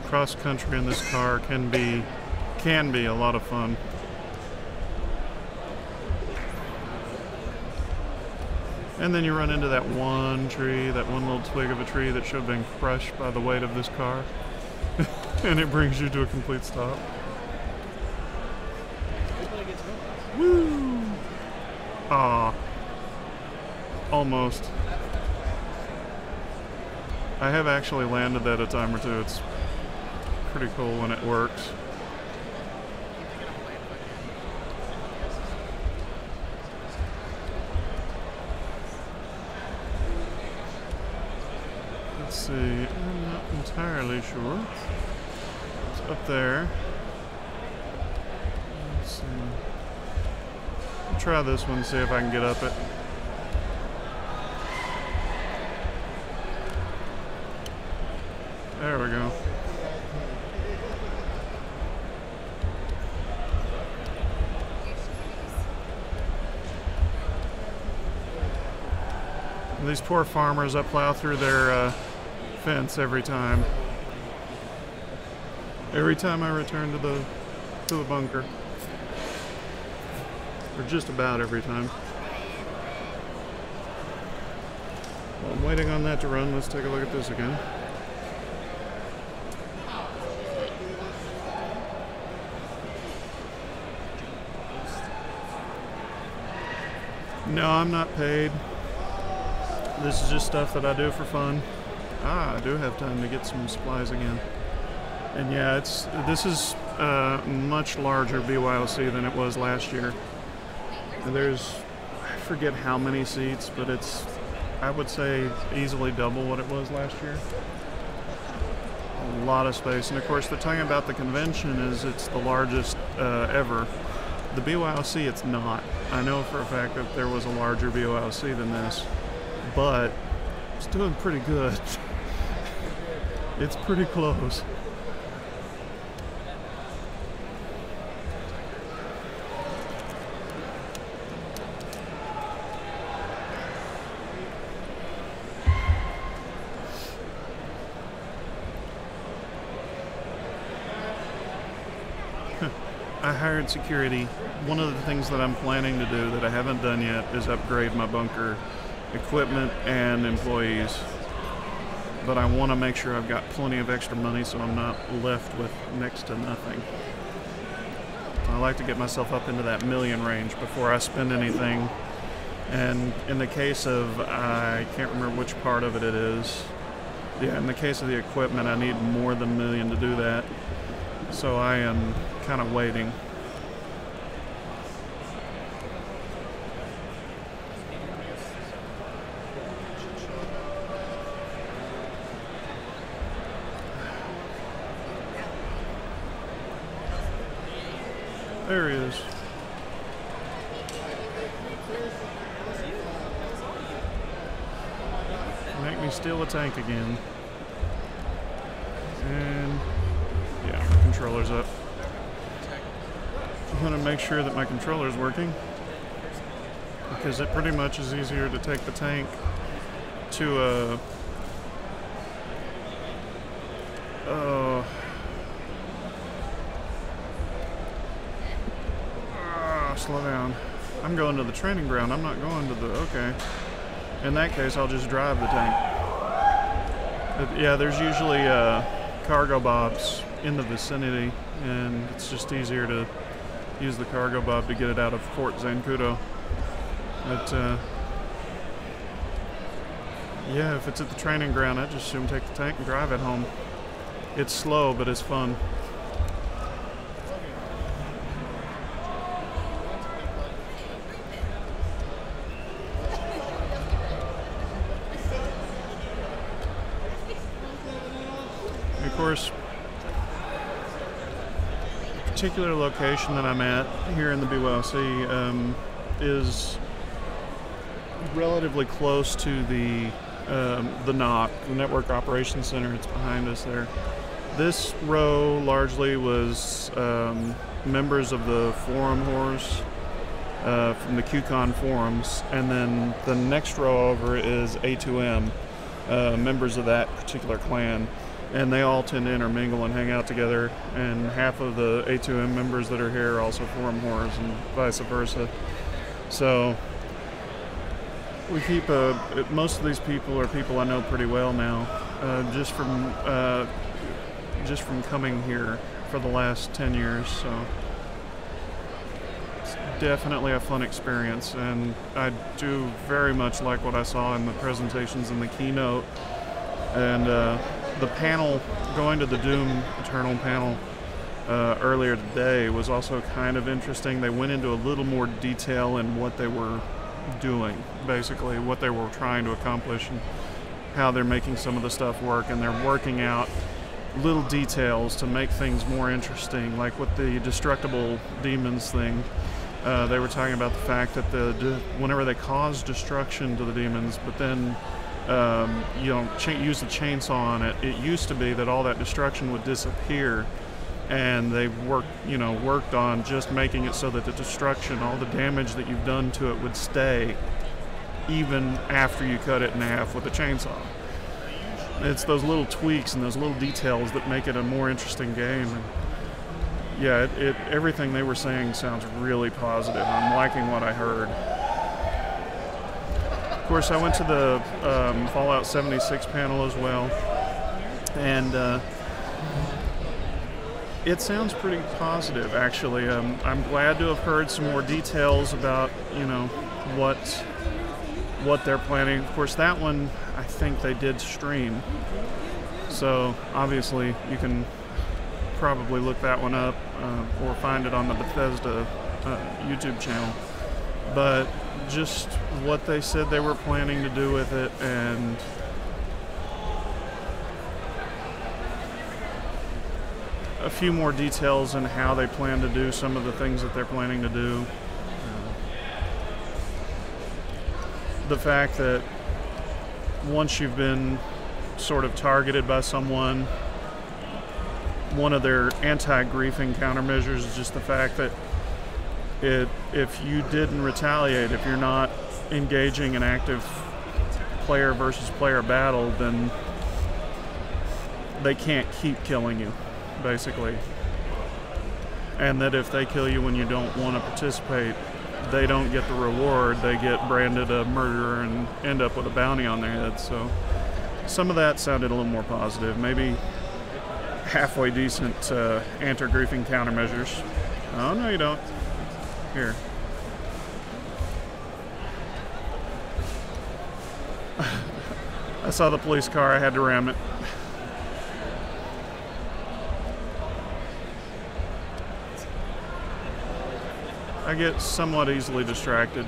Cross country in this car can be a lot of fun. And then you run into that one tree, that one little twig of a tree that should have been crushed by the weight of this car. And it brings you to a complete stop. Woo! Ah. Almost. I have actually landed that a time or two. It's pretty cool when it works. Let's see, I'm not entirely sure. It's up there. Let's see. I'll try this one, see if I can get up it. There we go. These poor farmers, I plow through their fence every time. Every time I return to the bunker. Or just about every time. While I'm waiting on that to run, let's take a look at this again. No, I'm not paid. This is just stuff that I do for fun. I do have time to get some supplies again. And yeah, this is a much larger BYOC than it was last year. And there's, I forget how many seats, but it's, I would say, easily double what it was last year. A lot of space. And of course, the thing about the convention is it's the largest ever. The BYOC, it's not. I know for a fact that there was a larger BYOC than this, but it's doing pretty good. It's pretty close. I hired security. One of the things that I'm planning to do that I haven't done yet is upgrade my bunker equipment and employees. But I want to make sure I've got plenty of extra money so I'm not left with next to nothing. I like to get myself up into that million range before I spend anything. And in the case of, I can't remember which part of it is. Yeah, in the case of the equipment, I need more than $1 million to do that. So I am kind of waiting. There he is. Make me steal a tank again. And yeah, my controller's up. I'm gonna make sure that my controller's working, because it pretty much is easier to take the tank to a slow down. I'm going to the training ground. I'm not going to the, okay. In that case, I'll just drive the tank. But yeah, there's usually cargo bobs in the vicinity, and it's just easier to use the cargo bob to get it out of Fort Zancudo. But yeah, if it's at the training ground, I just assume take the tank and drive it home. It's slow, but it's fun. Of course, the particular location that I'm at here in the BYOC is relatively close to the NOC, the Network Operations Center. It's behind us there. This row largely was members of the forum whores from the QuakeCon forums, and then the next row over is A2M. members of that particular clan, and they all tend to intermingle and hang out together, and half of the A2M members that are here also form whores and vice versa. So we keep most of these people are people I know pretty well now, just from coming here for the last 10 years. So it's definitely a fun experience, and I do very much like what I saw in the presentations in the keynote, and the panel, going to the Doom Eternal panel earlier today was also kind of interesting. They went into a little more detail in what they were doing, basically what they were trying to accomplish and how they're making some of the stuff work, and they're working out little details to make things more interesting, like with the destructible demons thing. They were talking about the fact that whenever they cause destruction to the demons, but then you don't use the chainsaw on it, it used to be that all that destruction would disappear, and they worked on just making it so that the destruction, all the damage that you've done to it, would stay even after you cut it in half with a chainsaw. It's those little tweaks and those little details that make it a more interesting game. And yeah, everything they were saying sounds really positive. I'm liking what I heard. Of course, I went to the Fallout 76 panel as well, and it sounds pretty positive, actually. I'm glad to have heard some more details about, what they're planning. Of course, that one I think they did stream, so obviously you can probably look that one up or find it on the Bethesda YouTube channel. But just what they said they were planning to do with it, and a few more details in how they plan to do some of the things that they're planning to do. The fact that once you've been sort of targeted by someone, one of their anti-griefing countermeasures is just the fact that if you didn't retaliate, if you're not engaging in active player versus player battle, then they can't keep killing you, basically. And that if they kill you when you don't want to participate, they don't get the reward. They get branded a murderer and end up with a bounty on their head. So some of that sounded a little more positive, maybe halfway decent anti-griefing countermeasures. Oh, no, you don't. Here. I saw the police car. I had to ram it. I get somewhat easily distracted.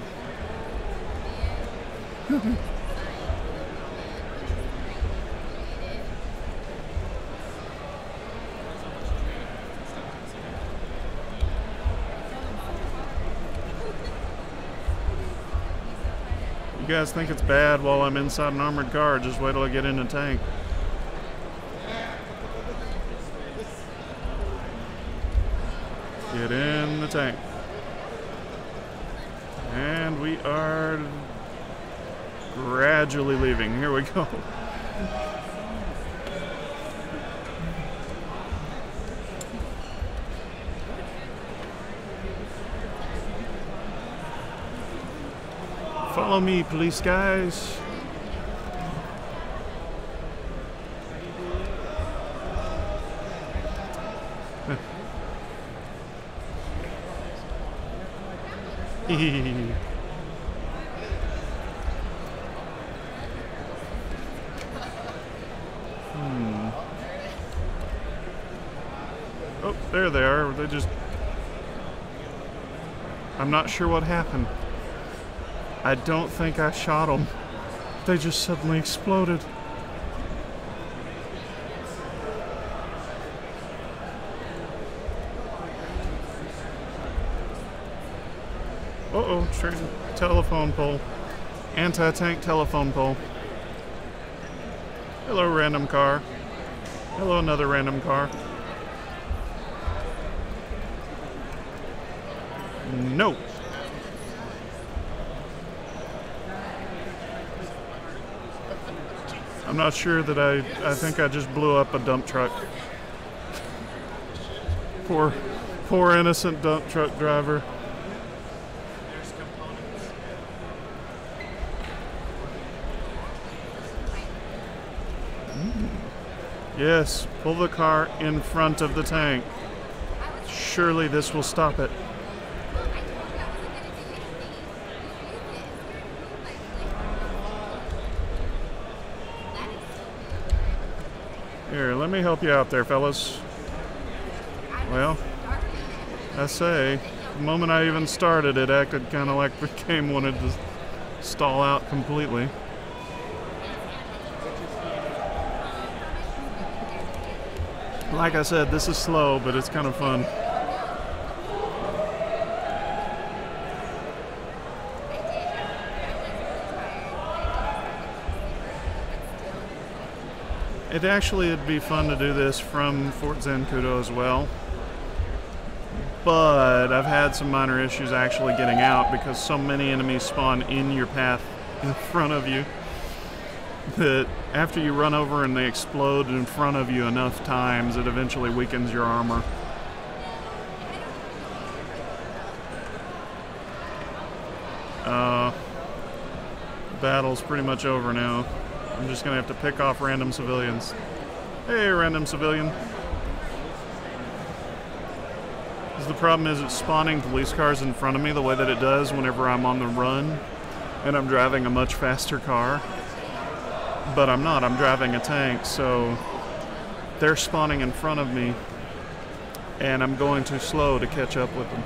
You guys think it's bad while I'm inside an armored car? Just wait till I get in a tank. Get in the tank. And we are gradually leaving. Here we go. Follow me, police guys. Oh, there they are. They just... I'm not sure what happened. I don't think I shot them. They just suddenly exploded. Uh-oh, train telephone pole. Anti-tank telephone pole. Hello, random car. Hello, another random car. No. I'm not sure that I think I just blew up a dump truck. Poor innocent dump truck driver.
There's components.
Yes, pull the car in front of the tank. Surely this will stop it. Here, let me help you out there, fellas. Well, I say, the moment I even started, it acted kind of like the game wanted to stall out completely. Like I said, this is slow, but it's kind of fun. It'd be fun to do this from Fort Zancudo as well. But I've had some minor issues actually getting out because so many enemies spawn in your path in front of you that after you run over and they explode in front of you enough times, it eventually weakens your armor. Battle's pretty much over now. I'm just gonna have to pick off random civilians. Hey, random civilian. The problem is it's spawning police cars in front of me the way that it does whenever I'm on the run and I'm driving a much faster car. But I'm not, I'm driving a tank, so they're spawning in front of me and I'm going too slow to catch up with them.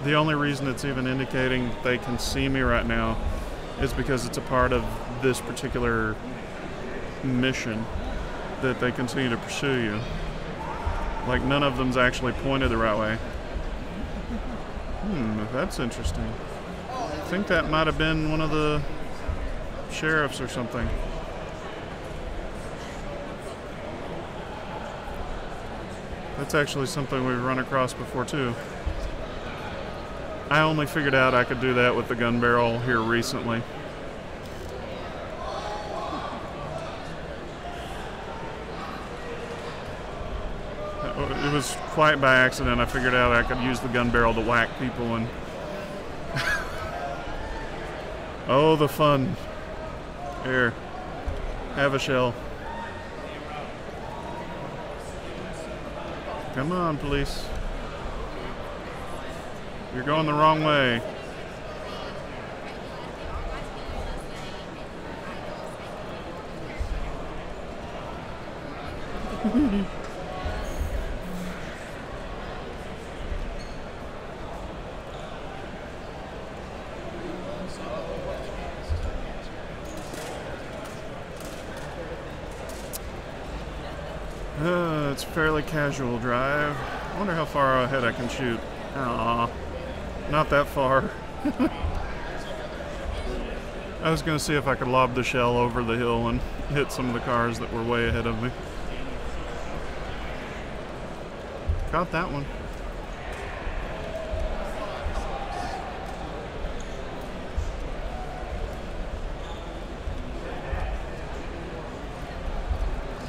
The only reason it's even indicating they can see me right now is because it's a part of this particular mission that they continue to pursue you. Like none of them's actually pointed the right way. That's interesting. I think that might have been one of the sheriffs or something. That's actually something we've run across before too. I only figured out I could do that with the gun barrel here recently. It was quite by accident. I figured out I could use the gun barrel to whack people and... Oh, the fun. Here. Have a shell. Come on, police. You're going the wrong way. It's a fairly casual drive. I wonder how far ahead I can shoot. Aww. Not that far. I was going to see if I could lob the shell over the hill and hit some of the cars that were way ahead of me. Caught that one.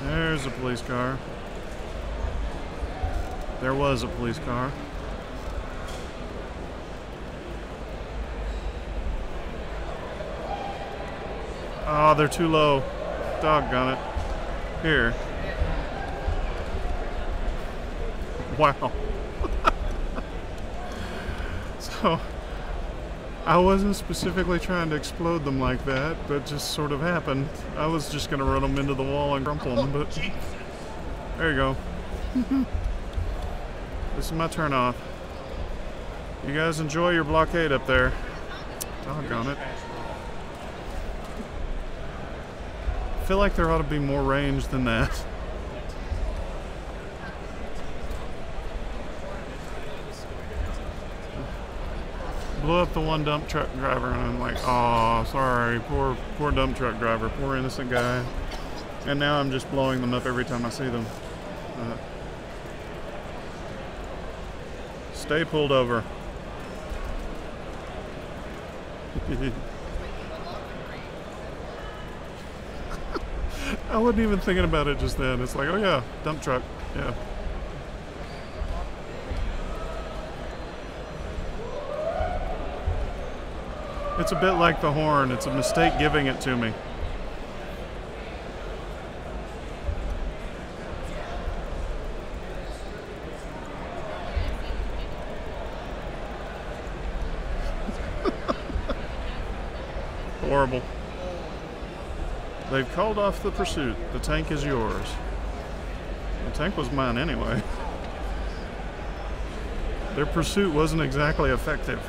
There's a police car. There was a police car. Oh, they're too low. Doggone it. Here. Wow. So, I wasn't specifically trying to explode them like that, but just sort of happened. I was just going to run them into the wall and crumple them, but there you go. This is my turn off. You guys enjoy your blockade up there. Doggone it. I feel like there ought to be more range than that. Blew up the one dump truck driver and I'm like, oh, sorry, poor dump truck driver, poor innocent guy. And now I'm just blowing them up every time I see them. Stay pulled over. I wasn't even thinking about it just then. It's like, oh yeah, dump truck. Yeah. It's a bit like the horn. It's a mistake giving it to me. Horrible. They've called off the pursuit. The tank is yours. The tank was mine anyway. Their pursuit wasn't exactly effective.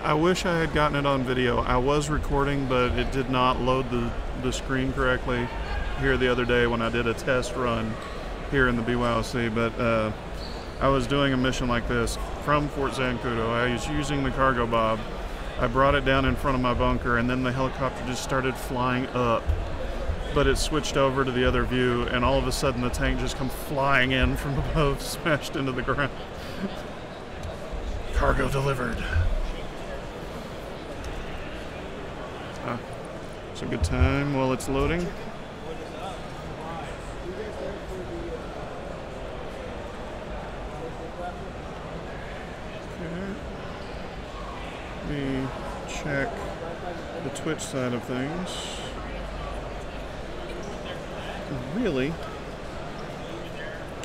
I wish I had gotten it on video. I was recording, but it did not load the screen correctly here the other day when I did a test run here in the BYOC. But I was doing a mission like this from Fort Zancudo. I was using the cargo bob. I brought it down in front of my bunker, and then the helicopter just started flying up. But it switched over to the other view, and all of a sudden the tank just come flying in from above, smashed into the ground. Cargo delivered. It's a good time while it's loading. Okay. Let me check the Twitch side of things. Really,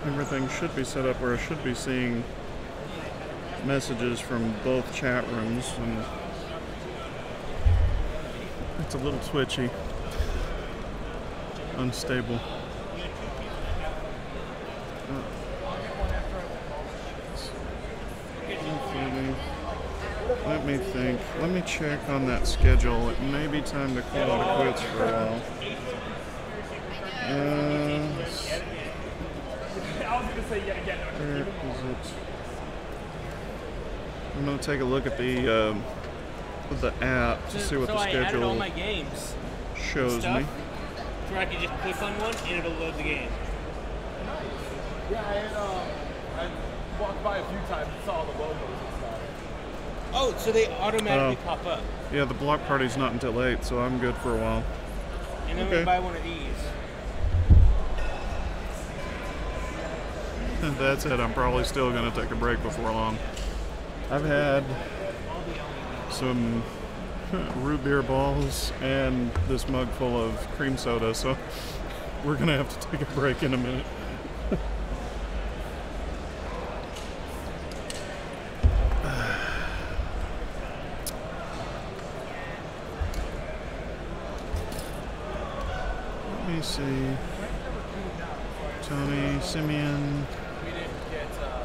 everything should be set up where I should be seeing messages from both chat rooms, and it's a little twitchy, unstable. Let me think. Let me check on that schedule. It may be time to call it quits for a while. Where is it? I'm gonna take a look at the app to see what the schedule
I added all my games
shows me.
Where I can just click on one and it'll load the game.
Yeah, I walked by a few times and saw the logos and stuff.
Oh, so they automatically pop up.
Yeah, the block party's not until 8, so I'm good for a while.
And I'm gonna buy one of these.
That's it. I'm probably still going to take a break before long. I've had some root beer balls and this mug full of cream soda, so we're going to have to take a break in a minute. Let me see. Tony, Simeon,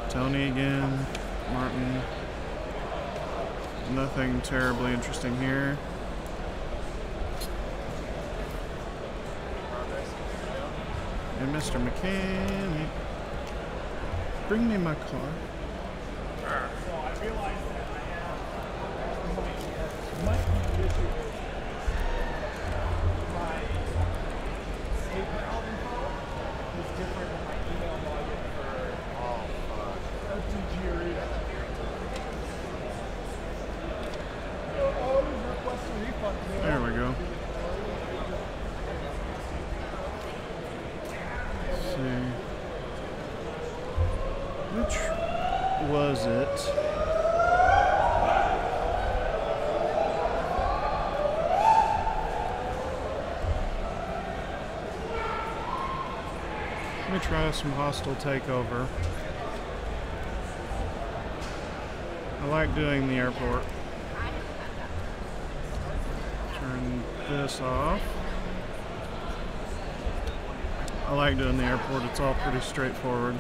Tony again, Martin. Nothing terribly interesting here. And Mr. Mechanic, bring me my car. There we go. Let's see. Which was it? Let me try some hostile takeover. I like doing the airport. Turn this off. I like doing the airport. It's all pretty straightforward.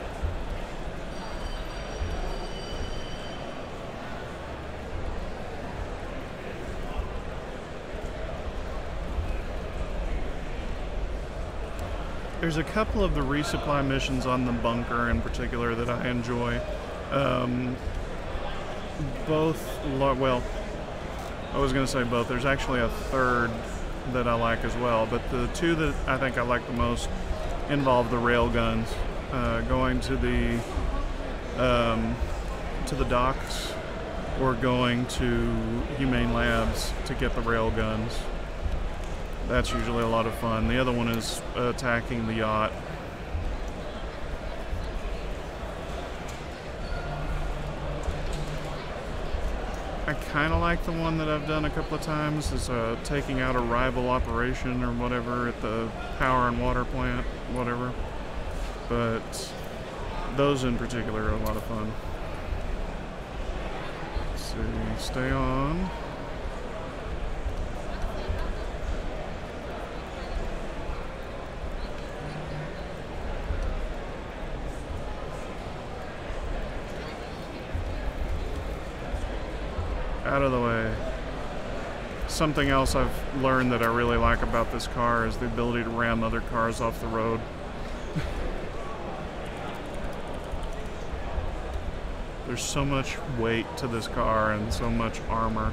There's a couple of the resupply missions on the bunker in particular that I enjoy. Well, I was going to say both. There's actually a third that I like as well, but the two that I think I like the most involve the rail guns, going to the docks or going to Humane Labs to get the rail guns. That's usually a lot of fun. The other one is attacking the yacht. I kind of like the one that I've done a couple of times, is taking out a rival operation or whatever at the power and water plant, whatever. But those in particular are a lot of fun. Let's see, stay on. Out of the way. Something else I've learned that I really like about this car is the ability to ram other cars off the road. There's so much weight to this car and so much armor.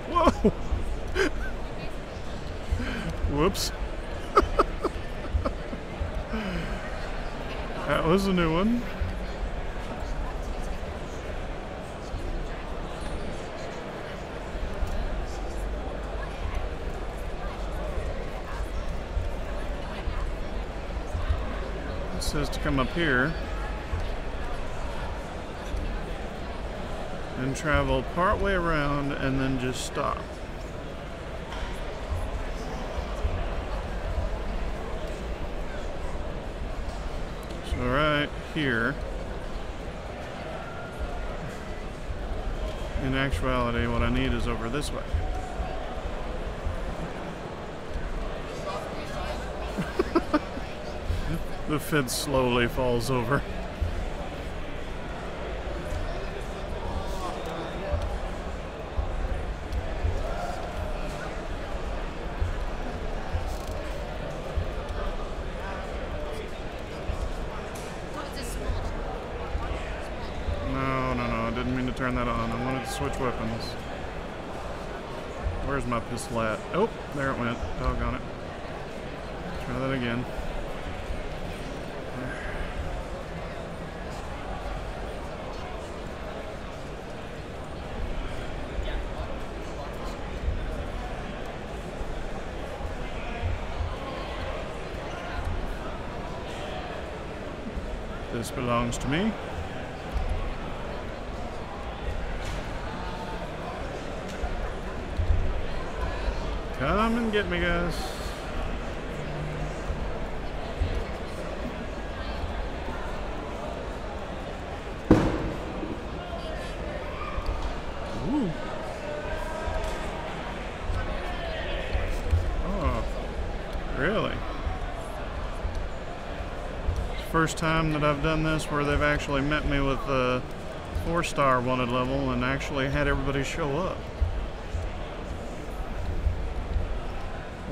Whoa! Whoops. That was a new one. It says to come up here and travel part way around and then just stop. So right here, in actuality, what I need is over this way. The fence slowly falls over. Turn that on. I wanted to switch weapons. Where's my pistol at? Oh, there it went. Doggone it. Try that again. This belongs to me. Come and get me, guys. Ooh. Oh, really? First time that I've done this where they've actually met me with a 4-star wanted level and actually had everybody show up.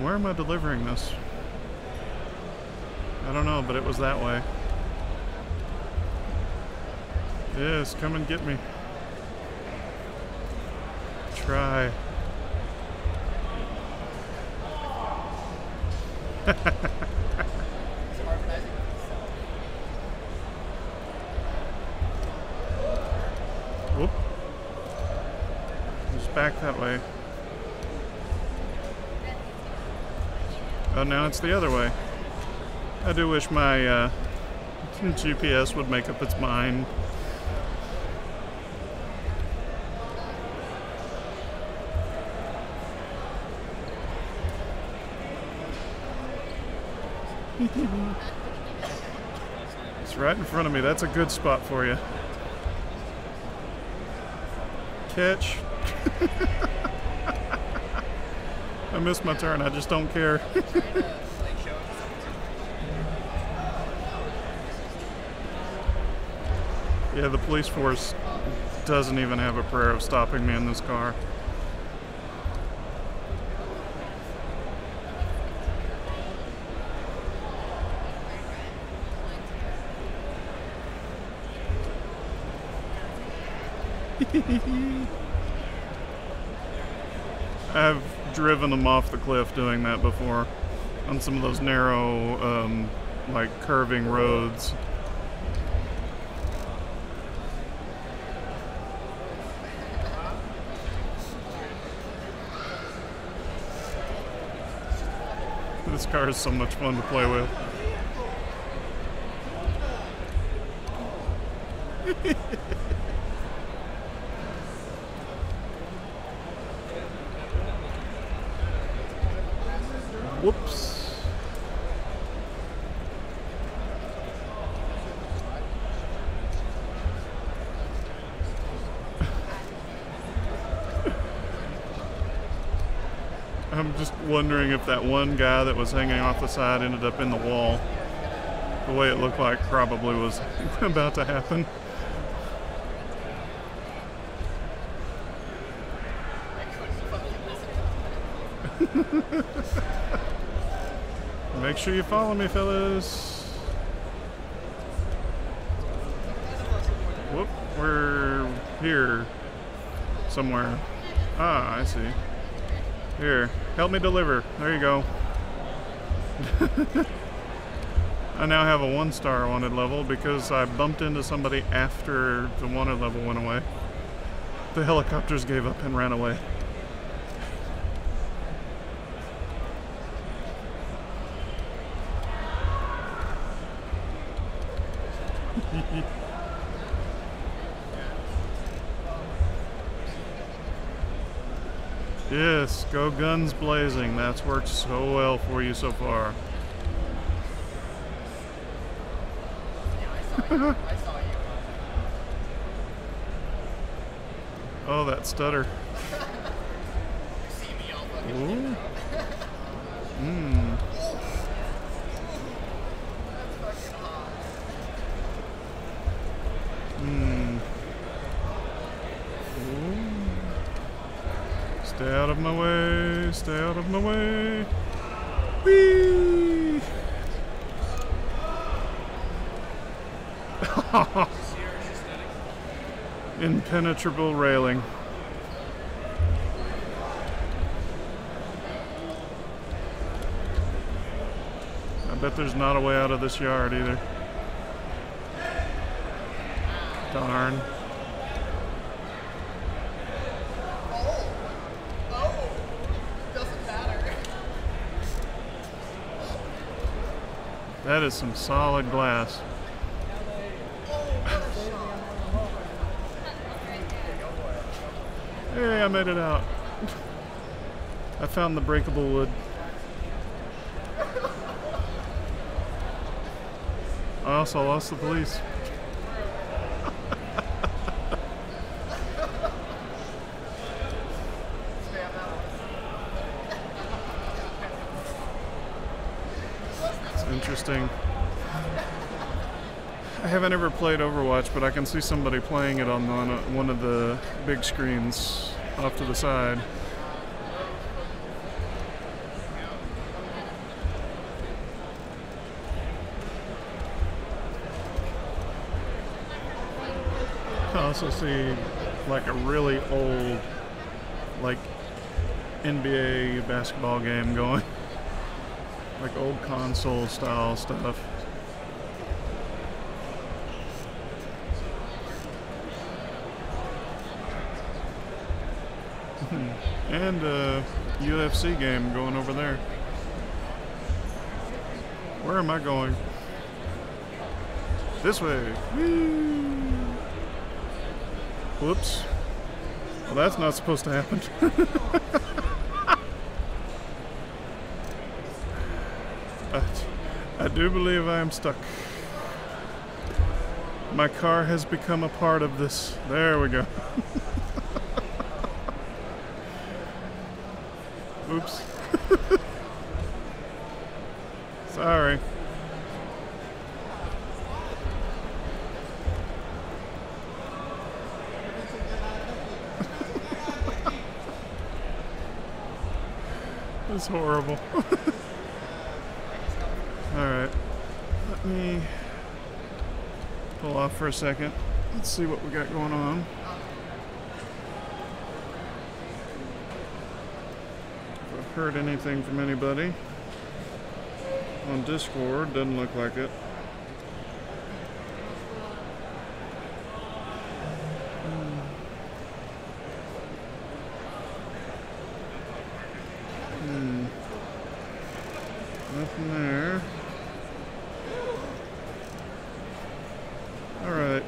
Where am I delivering this? I don't know, but it was that way. Yes, come and get me. Try. Whoop. Just back that way. Oh, now it's the other way. I do wish my GPS would make up its mind. It's right in front of me. That's a good spot for you. Catch. I missed my turn. I just don't care. Yeah, the police force doesn't even have a prayer of stopping me in this car. I've driven them off the cliff doing that before on some of those narrow, like curving roads. This car is so much fun to play with. Whoops. I'm just wondering if that one guy that was hanging off the side ended up in the wall. The way it looked like probably was about to happen. Make sure you follow me, fellas. Whoop, we're here somewhere. Ah, I see. Here, help me deliver. There you go. I now have a 1-star wanted level because I bumped into somebody after the wanted level went away. The helicopters gave up and ran away. Yes, go guns blazing. That's worked so well for you so far. Oh, that stutter. Ooh. Mmm. Mmm. Stay out of my way, stay out of my way. Whee! Impenetrable railing. I bet there's not a way out of this yard either. Darn. That is some solid glass. Hey, I made it out. I found the breakable wood. I also lost the police. Interesting. I haven't ever played Overwatch, but I can see somebody playing it on one of the big screens off to the side. I also see like a really old, like NBA basketball game going. Like old console style stuff. And a UFC game going over there. Where am I going? This way. Whee! Whoops. Well, that's not supposed to happen. I do believe I am stuck. My car has become a part of this. There we go. Oops. Sorry. It's horrible. Alright, let me pull off for a second. Let's see what we got going on. I've heard anything from anybody on Discord. Doesn't look like it. Nothing there. Alright.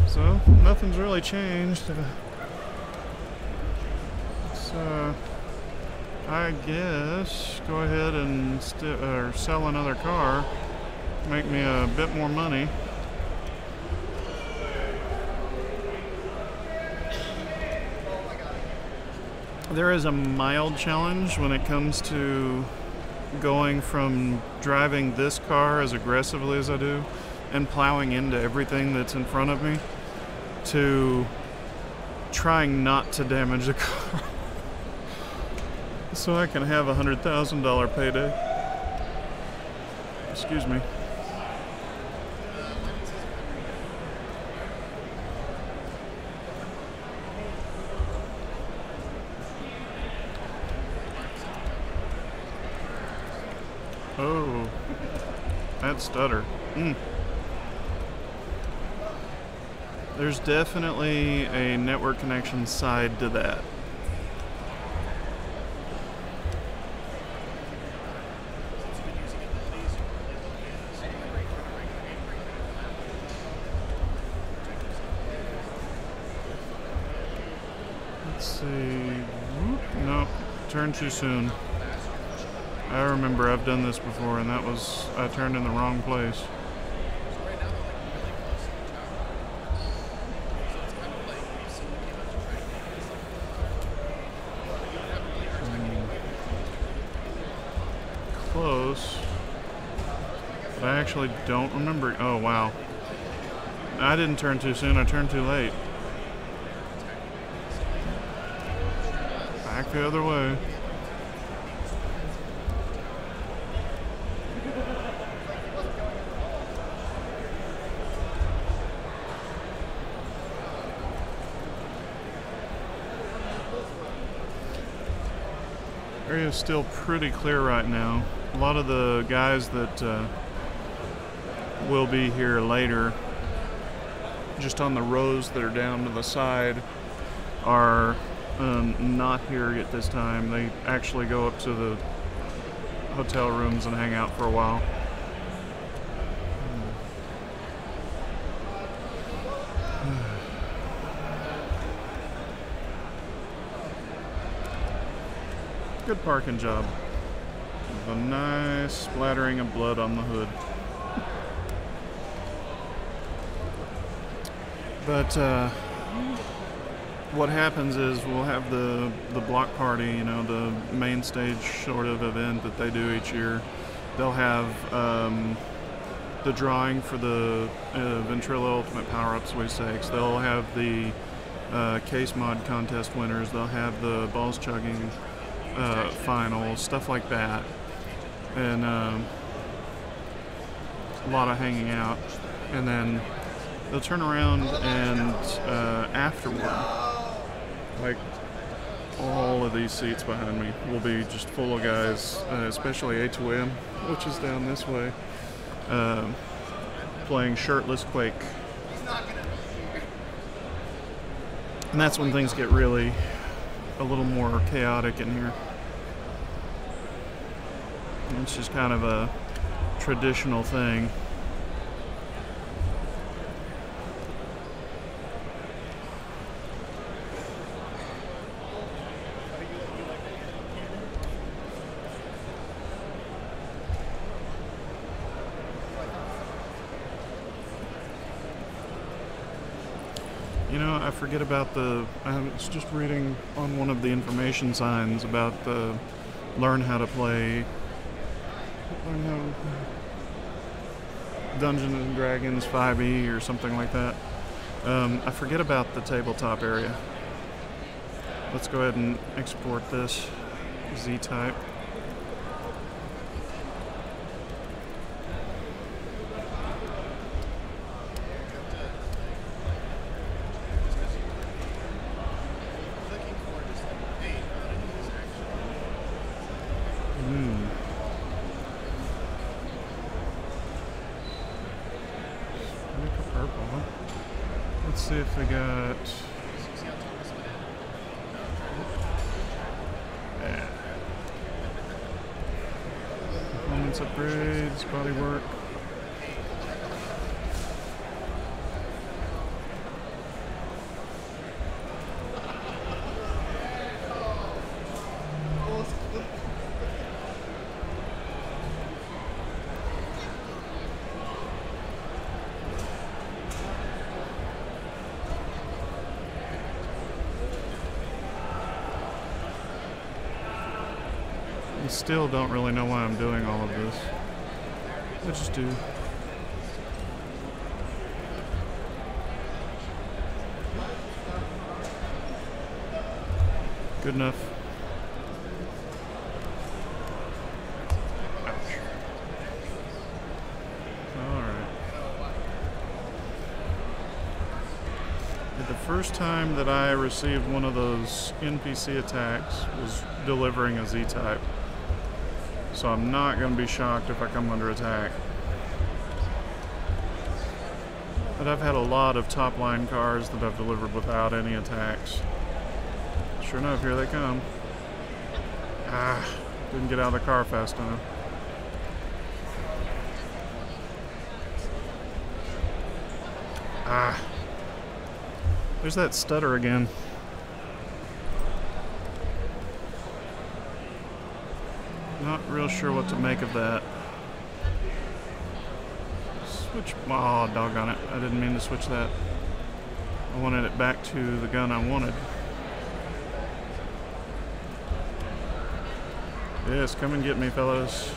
So, nothing's really changed. So, I guess go ahead and sell another car. Make me a bit more money. There is a mild challenge when it comes to going from driving this car as aggressively as I do and plowing into everything that's in front of me to trying not to damage the car so I can have a $100,000 payday. Excuse me. Oh, that stutter. There's definitely a network connection side to that. Let's see. Nope, turned too soon. I remember I've done this before, and that was, I turned in the wrong place. Close. But I actually don't remember. Oh, wow. I didn't turn too soon, I turned too late. Back the other way. Area is still pretty clear right now. A lot of the guys that will be here later, just on the rows that are down to the side, are not here at this time. They actually go up to the hotel rooms and hang out for a while. Good parking job. With a nice splattering of blood on the hood. But what happens is we'll have the block party, you know, the main stage sort of event that they do each year. They'll have the drawing for the Ventrilo Ultimate Power-Up sweepstakes. They'll have the case mod contest winners. They'll have the balls chugging final, stuff like that, and a lot of hanging out, and then they'll turn around and afterward, like all of these seats behind me will be just full of guys, especially A2M, which is down this way, playing shirtless Quake. And that's when things get really a little more chaotic in here. It's just kind of a traditional thing. You know, I forget about I was just reading on one of the information signs about the learn how to play Dungeons and Dragons 5e or something like that. I forget about the tabletop area. Let's go ahead and export this Z-type. see if they got... Yeah. Performance upgrades, body work. I still don't really know why I'm doing all of this. I just do. Good enough. Ouch. Alright. The first time that I received one of those NPC attacks was delivering a Z-type. So I'm not going to be shocked if I come under attack. But I've had a lot of top-line cars that I've delivered without any attacks. Sure enough, here they come. Ah, didn't get out of the car fast enough. Ah. There's that stutter again. Not real sure what to make of that. Switch. Oh, doggone it. I didn't mean to switch that. I wanted it back to the gun I wanted. Yes, come and get me, fellas.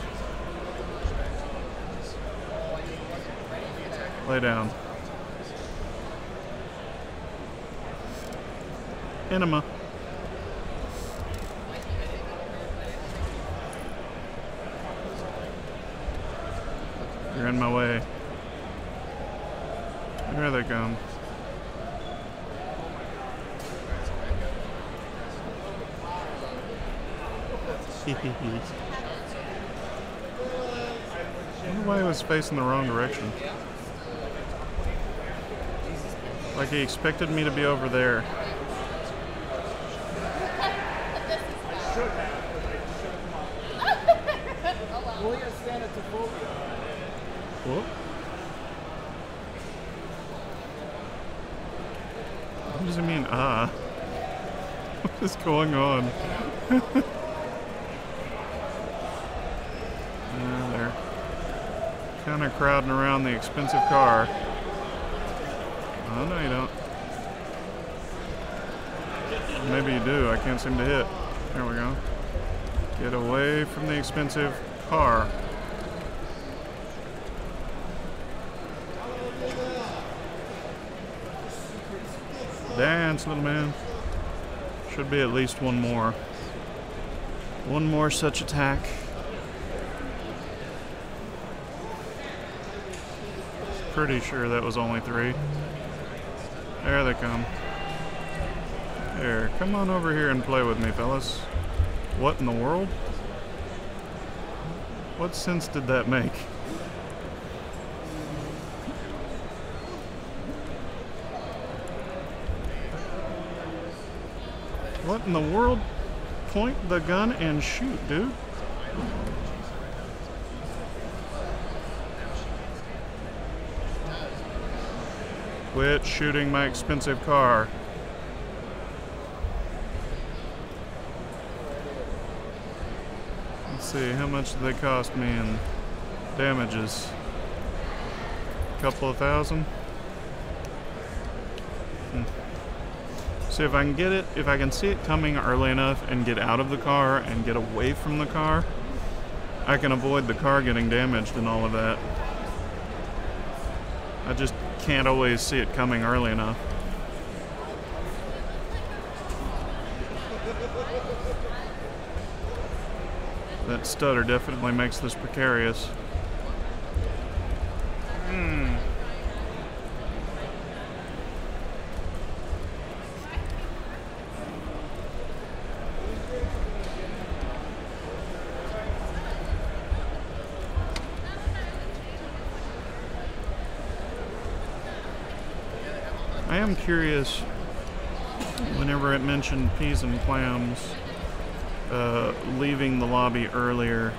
Lay down. Enema. You're in my way. Here they come. I wonder why he was facing the wrong direction. Like he expected me to be over there. What? What does it mean, ah? What is going on? They're kind of crowding around the expensive car. Oh, no, you don't. Maybe you do. I can't seem to hit. There we go. Get away from the expensive car. Dance, little man. Should be at least one more. One more such attack. Pretty sure that was only 3. There they come. There, come on over here and play with me, fellas. What in the world? What sense did that make? What in the world? Point the gun and shoot, dude. Quit shooting my expensive car. Let's see, how much did they cost me in damages? A couple of thousand? See if I can get it, if I can see it coming early enough and get out of the car and get away from the car, I can avoid the car getting damaged and all of that. I just can't always see it coming early enough. That stutter definitely makes this precarious. I am curious, whenever it mentioned peas and clams, leaving the lobby earlier,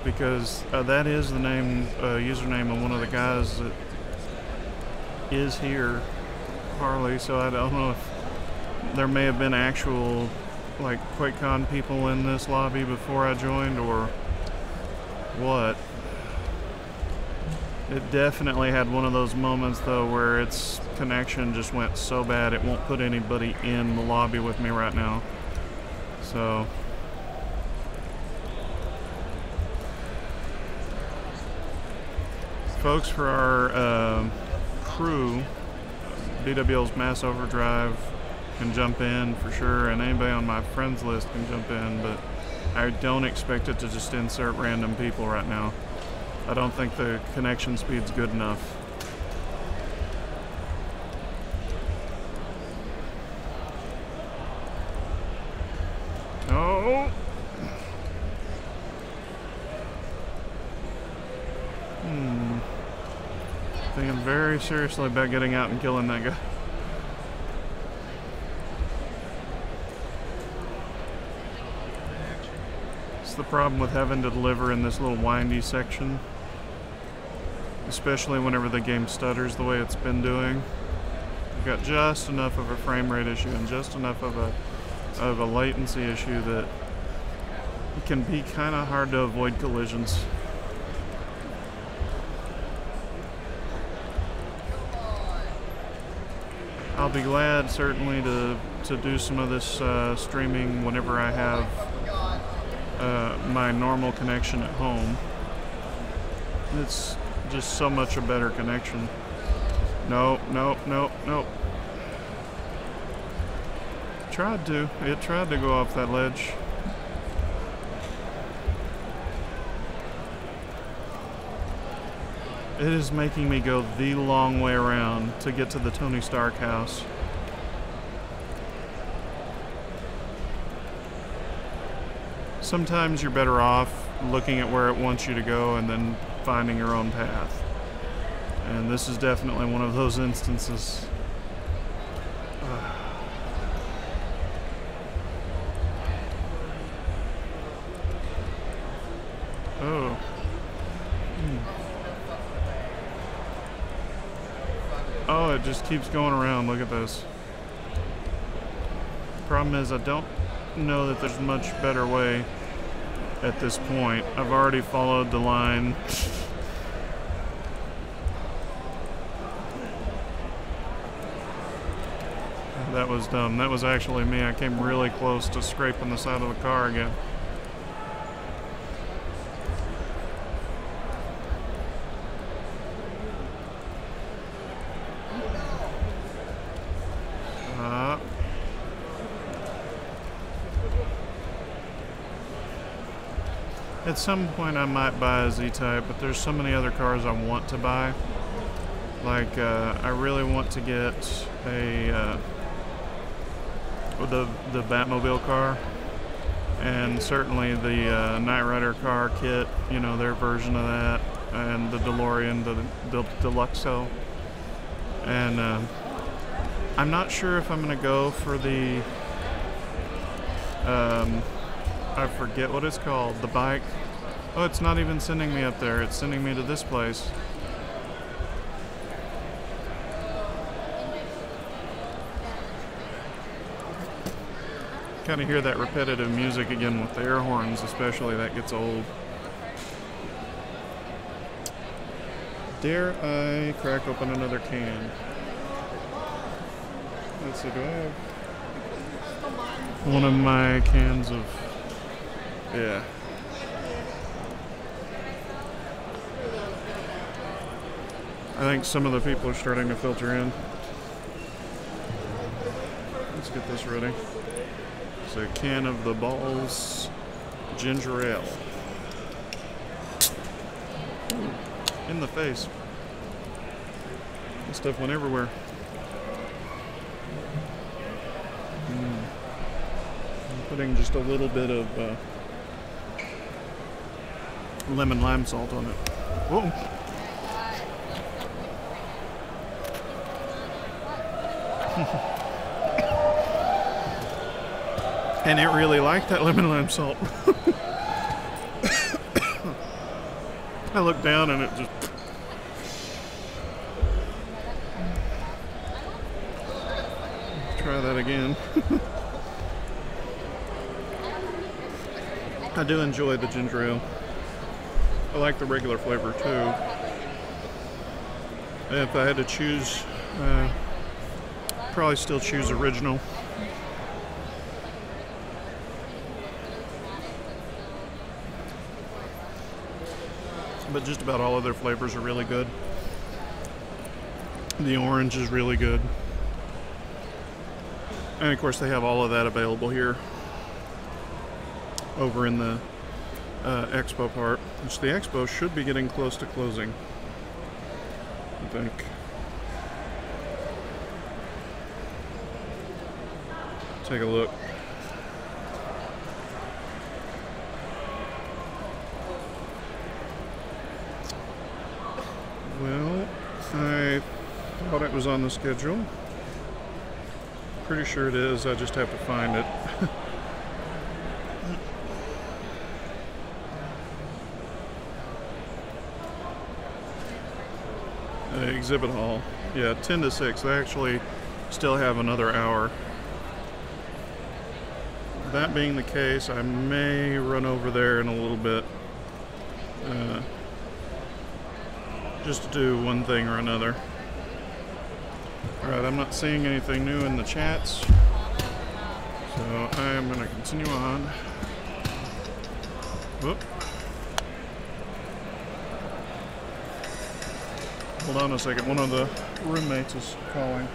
because that is the name, username of one of the guys that is here, Harley, so I don't know if there may have been actual, like, QuakeCon people in this lobby before I joined, or what. It definitely had one of those moments, though, where its connection just went so bad it won't put anybody in the lobby with me right now. So... folks, for our crew, BWL's Mass Overdrive can jump in for sure, and anybody on my friends list can jump in, but I don't expect it to just insert random people right now. I don't think the connection speed's good enough. Oh! Thinking very seriously about getting out and killing that guy. It's the problem with having to deliver in this little windy section, especially whenever the game stutters the way it's been doing. You've got just enough of a frame rate issue and just enough of a latency issue that it can be kind of hard to avoid collisions. I'll be glad, certainly, to do some of this streaming whenever I have my normal connection at home. It's just so much a better connection. No. It tried to go off that ledge. It is making me go the long way around to get to the Tony Stark house. Sometimes you're better off looking at where it wants you to go and then finding your own path. And this is definitely one of those instances. Oh. Oh, it just keeps going around. Look at this. Problem is, I don't know that there's much better way at this point. I've already followed the line. That was dumb. That was actually me. I came really close to scraping the side of the car again. At some point I might buy a Z-Type, but there's so many other cars I want to buy. Like, I really want to get a the Batmobile car, and certainly the Knight Rider car kit, you know, their version of that, and the DeLorean, the Deluxo. And I'm not sure if I'm going to go for the, I forget what it's called, the bike. Oh, it's not even sending me up there, it's sending me to this place. Kind of hear that repetitive music again with the air horns, especially. That gets old. Dare I crack open another can? Let's see, do I have one of my cans of... Yeah. I think some of the people are starting to filter in. Let's get this ready. It's a can of the Balls ginger ale. Ooh, in the face. This stuff went everywhere. I'm putting just a little bit of lemon lime salt on it. Whoa. And it really liked that lemon lime salt. I looked down and it just... Try that again. I do enjoy the ginger ale. I like the regular flavor too. If I had to choose, probably still choose original. But just about all of their flavors are really good. The orange is really good. And of course they have all of that available here over in the expo part, which the expo should be getting close to closing, I think. Take a look. Well, I thought it was on the schedule. Pretty sure it is, I just have to find it. Exhibit hall. Yeah, 10 to 6. They actually still have another hour. That being the case, I may run over there in a little bit. Just to do one thing or another. Alright, I'm not seeing anything new in the chats, so I am going to continue on. Whoop. Hold on a second, one of the roommates is calling.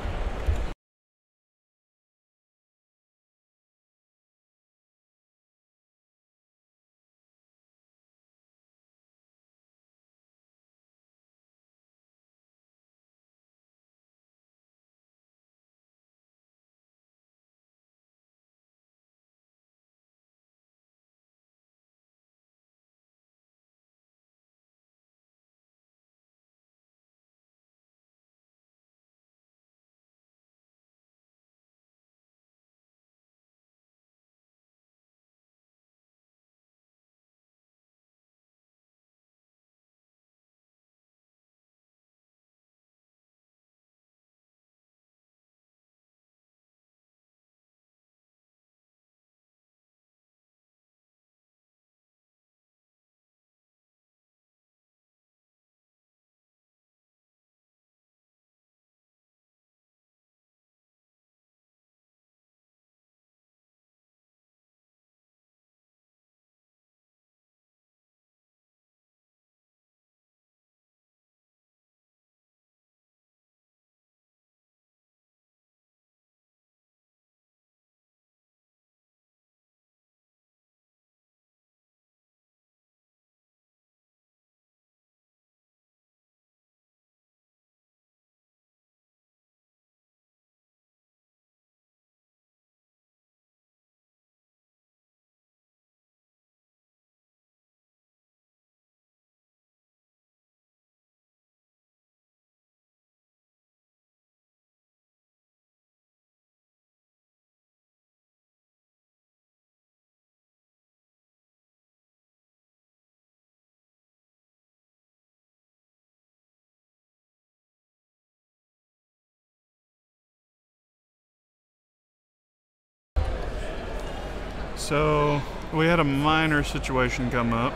So we had a minor situation come up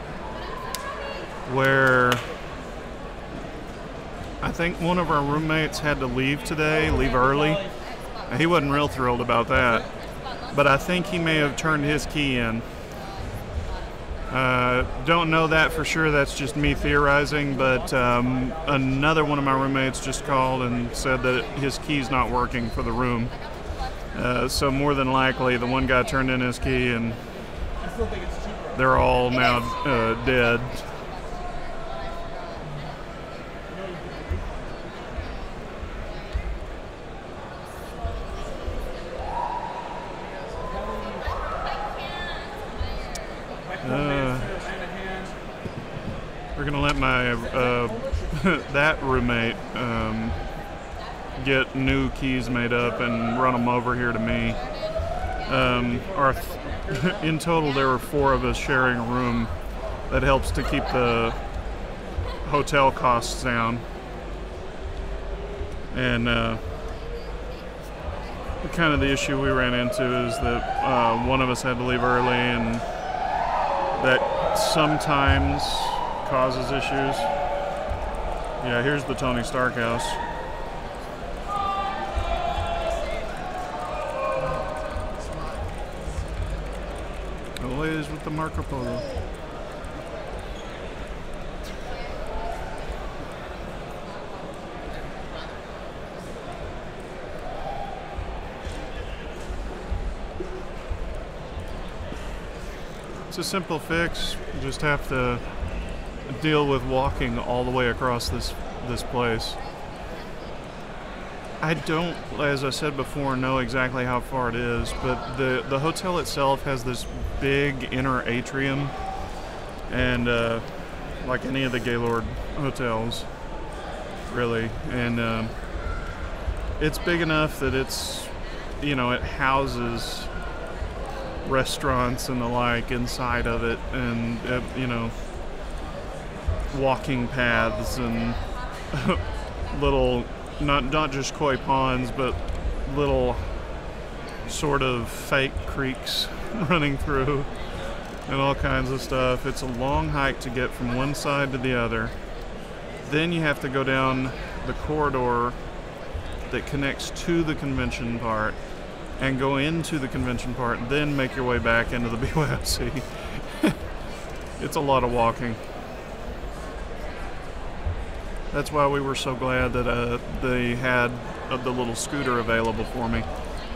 where I think one of our roommates had to leave today, leave early. He wasn't real thrilled about that, but I think he may have turned his key in. Don't know that for sure, that's just me theorizing, but another one of my roommates just called and said that his key's not working for the room. So more than likely the one guy turned in his key and they're all now dead. We're gonna let my that roommate get new keys made up and run them over here to me. In total, there were 4 of us sharing a room. That helps to keep the hotel costs down. And kind of the issue we ran into is that one of us had to leave early, and that sometimes causes issues. Yeah, here's the Tony Stark house. Always with the Marco Polo. It's a simple fix. You just have to deal with walking all the way across this place. I don't, as I said before, know exactly how far it is, but the hotel itself has this big inner atrium, and like any of the Gaylord hotels, really, and it's big enough that it's, you know, it houses restaurants and the like inside of it, and you know, walking paths and little, not just koi ponds, but little sort of fake creeks running through and all kinds of stuff. It's a long hike to get from one side to the other. Then you have to go down the corridor that connects to the convention part and go into the convention part, and then make your way back into the BYOC. It's a lot of walking. That's why we were so glad that they had the little scooter available for me,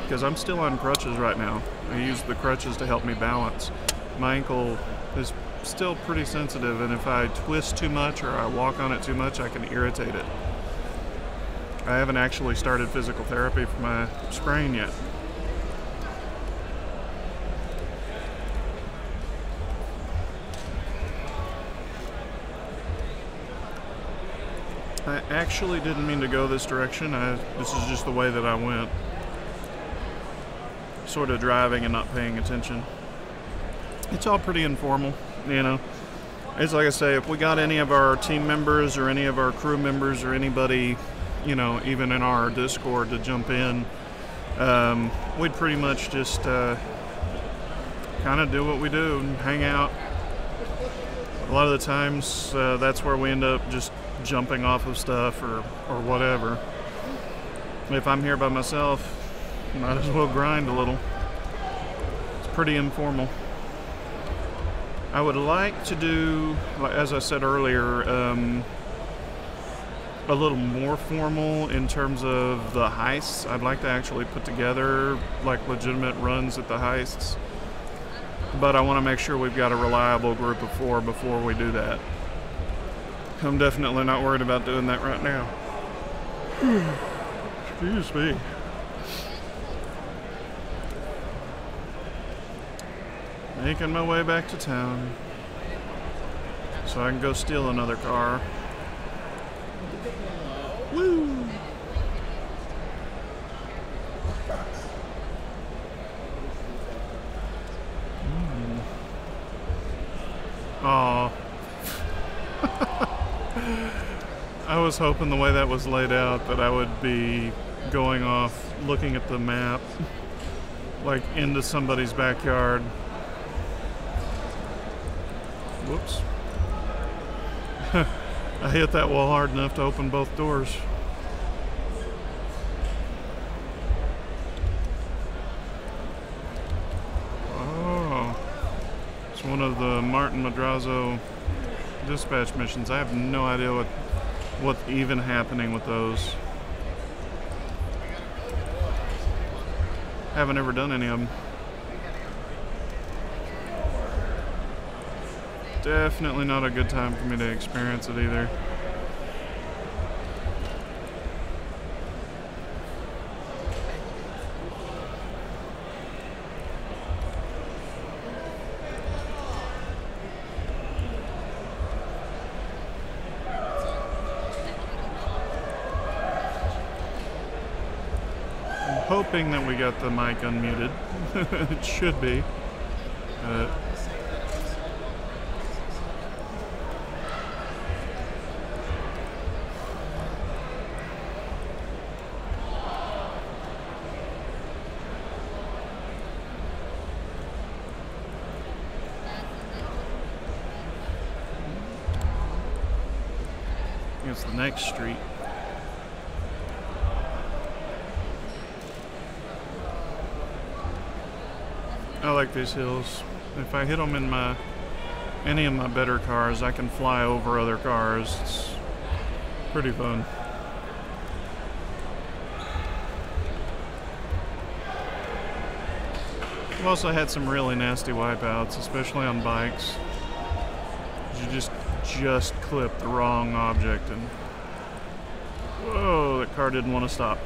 because I'm still on crutches right now. I use the crutches to help me balance. My ankle is still pretty sensitive, and if I twist too much or I walk on it too much, I can irritate it. I haven't actually started physical therapy for my sprain yet. I actually didn't mean to go this direction. This is just the way that I went. Sort of driving and not paying attention. It's all pretty informal, you know. It's like I say, if we got any of our team members or any of our crew members or anybody, you know, even in our Discord to jump in, we'd pretty much just kind of do what we do and hang out. A lot of the times, that's where we end up just jumping off of stuff or whatever. If I'm here by myself, might as well grind a little. It's pretty informal. I would like to do, as I said earlier, a little more formal in terms of the heists. I'd like to actually put together like legitimate runs at the heists, but I want to make sure we've got a reliable group of 4 before we do that. I'm definitely not worried about doing that right now. Excuse me. Making my way back to town so I can go steal another car. Woo! Aw. I was hoping the way that was laid out that I would be going off looking at the map like into somebody's backyard. Whoops. I hit that wall hard enough to open both doors. Oh. It's one of the Martin Madrazo dispatch missions. I have no idea what's even happening with those. Haven't ever done any of them. Definitely not a good time for me to experience it either. hoping that we got the mic unmuted. It should be. It's the next street. I like these hills. If I hit them in any of my better cars, I can fly over other cars. It's pretty fun. I've also had some really nasty wipeouts, especially on bikes. You just clipped the wrong object and whoa, that car didn't want to stop.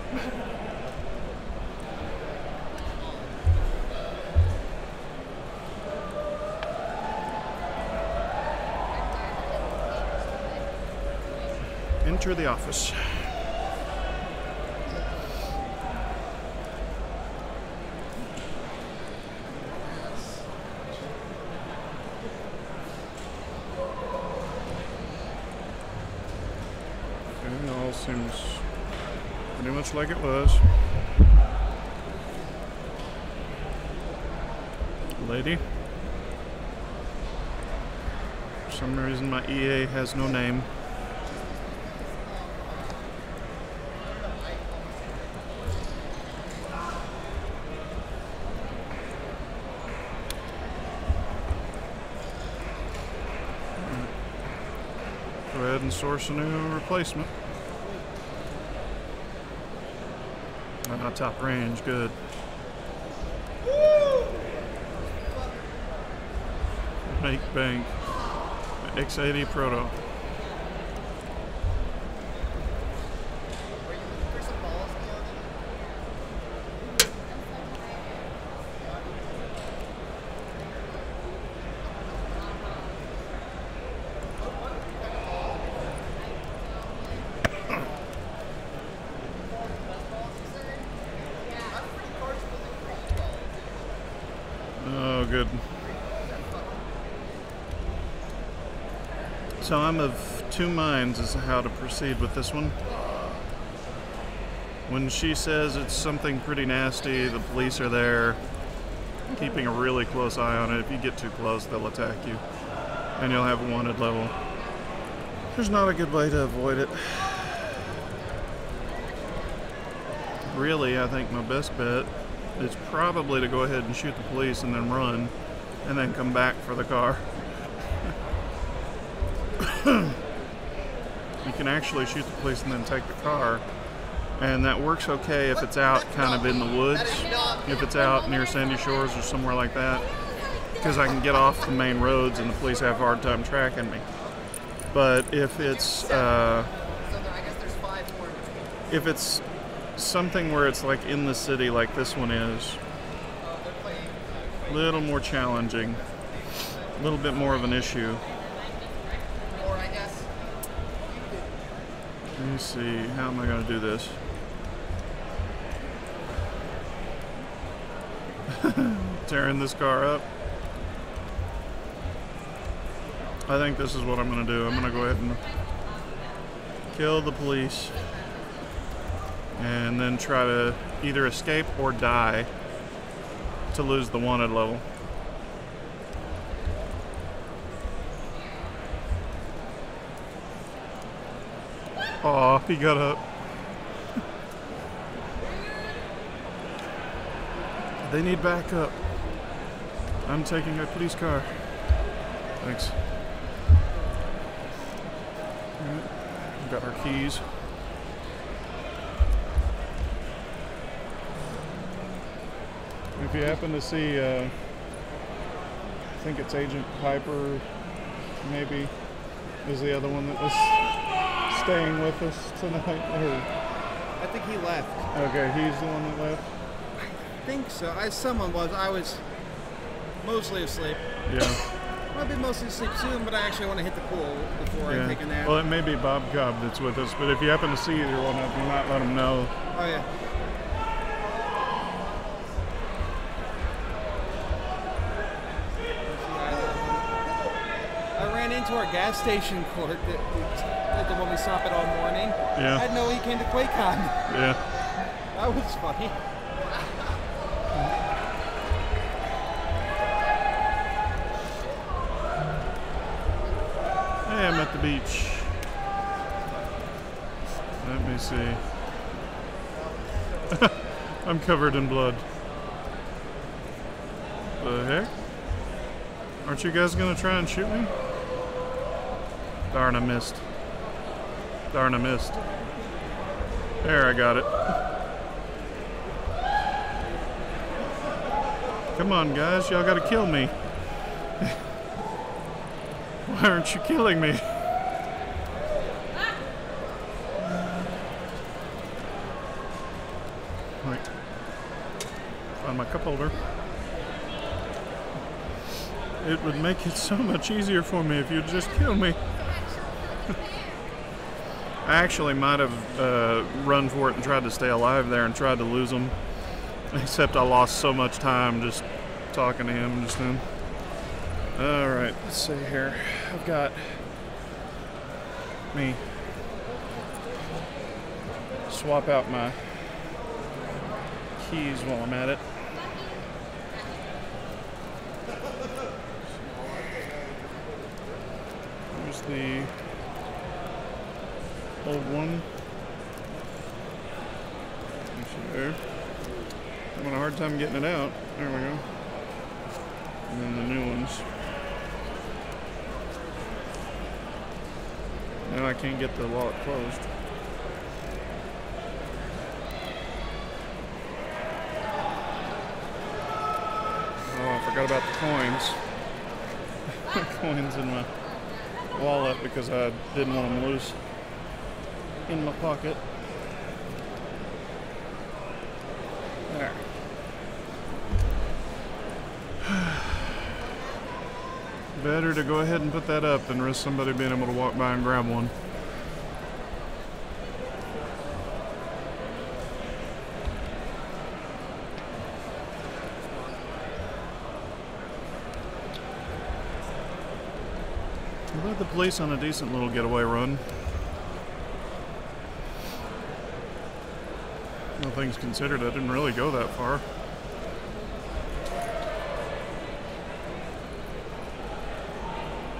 Enter the office. It all seems pretty much like it was. Lady. For some reason my EA has no name. Go ahead and source a new replacement. Top range, good. Make bank. X80 Proto. Oh, good. So I'm of two minds as to how to proceed with this one. When she says it's something pretty nasty, the police are there, keeping a really close eye on it. If you get too close, they'll attack you, and you'll have a wanted level. There's not a good way to avoid it. Really, I think my best bet is probably to go ahead and shoot the police and then run, and then come back for the car. You can actually shoot the police and then take the car, and that works okay if it's out kind of in the woods, if it's out near Sandy Shores or somewhere like that, because I can get off the main roads and the police have a hard time tracking me. But if it's something where it's like in the city like this one is, a little more challenging, a little bit more of an issue. Let me see, how am I going to do this? Tearing this car up. I think this is what I'm going to do. I'm going to go ahead and kill the police and then try to either escape or die to lose the wanted level. Aw, he got up. They need backup. I'm taking a police car. Thanks. Alright, got our keys. If you happen to see, I think it's Agent Piper, maybe, is the other one that was staying with us tonight.
I think he left.
Okay, he's the one that left?
I think so. Someone was. I was mostly asleep.
Yeah.
I'll be mostly asleep soon, but I actually want to hit the pool before I take a nap.
Well, it may be Bob Cobb that's with us, but if you happen to see either one of them, you might let them know.
Oh, yeah. ran into our gas station clerk the one we stop at all morning.
Yeah.
I didn't know he came to QuakeCon.
Yeah.
That was funny.
Hey, I'm at the beach. Let me see. I'm covered in blood. The heck? Aren't you guys gonna try and shoot me? Darn, I missed. Darn, I missed. There, I got it. Come on, guys, y'all gotta kill me. Why aren't you killing me? Wait. Find my cup holder. It would make it so much easier for me if you'd just kill me. I actually might have run for it and tried to stay alive there and tried to lose him. Except I lost so much time just talking to him just then. Alright, let's see here. I've got me swap out my keys while I'm at it. Here's the old one. There. I'm having a hard time getting it out. There we go. And then the new ones. Now I can't get the wallet closed. Oh, I forgot about the coins. Coins in my wallet because I didn't want them loose in my pocket. There. Better to go ahead and put that up than risk somebody being able to walk by and grab one. We led the police on a decent little getaway run. All things considered, I didn't really go that far.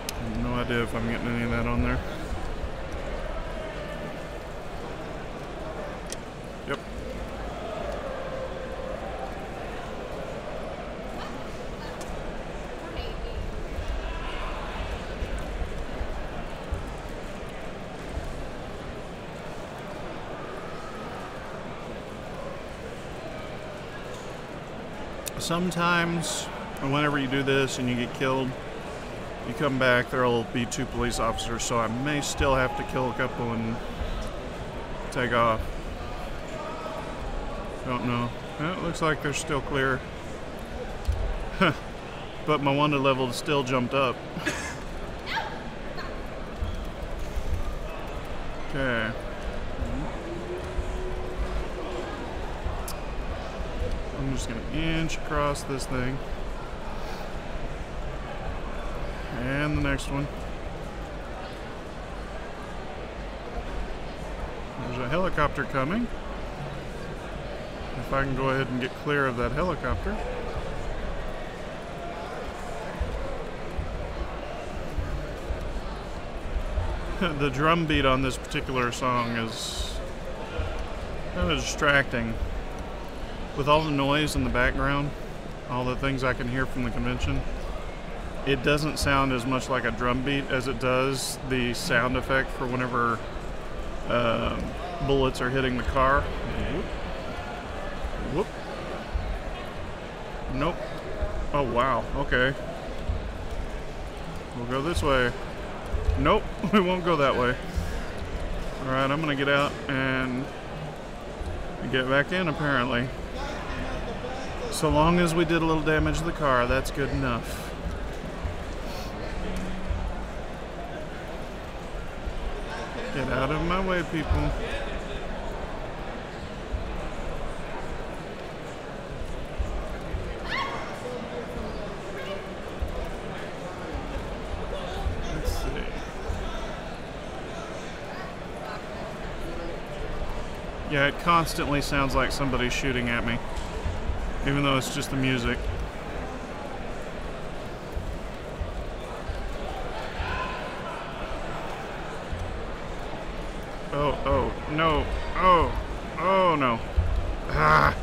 I have no idea if I'm getting any of that on there. Yep. Sometimes, whenever you do this and you get killed, you come back, there'll be 2 police officers, so I may still have to kill a couple and take off. Don't know. Well, it looks like they're still clear. But my wanted level still jumped up. Okay. I'm just gonna inch across this thing. And the next one. There's a helicopter coming. If I can go ahead and get clear of that helicopter. The drum beat on this particular song is kind of distracting. With all the noise in the background, all the things I can hear from the convention, it doesn't sound as much like a drum beat as it does the sound effect for whenever bullets are hitting the car. Whoop. Whoop. Nope. Oh, wow. Okay. We'll go this way. Nope. We won't go that way. Alright, I'm going to get out and get back in, apparently. So long as we did a little damage to the car, that's good enough. Get out of my way, people. Let's Yeah, it constantly sounds like somebody's shooting at me, even though it's just the music. Oh, no. Oh, no. Ah.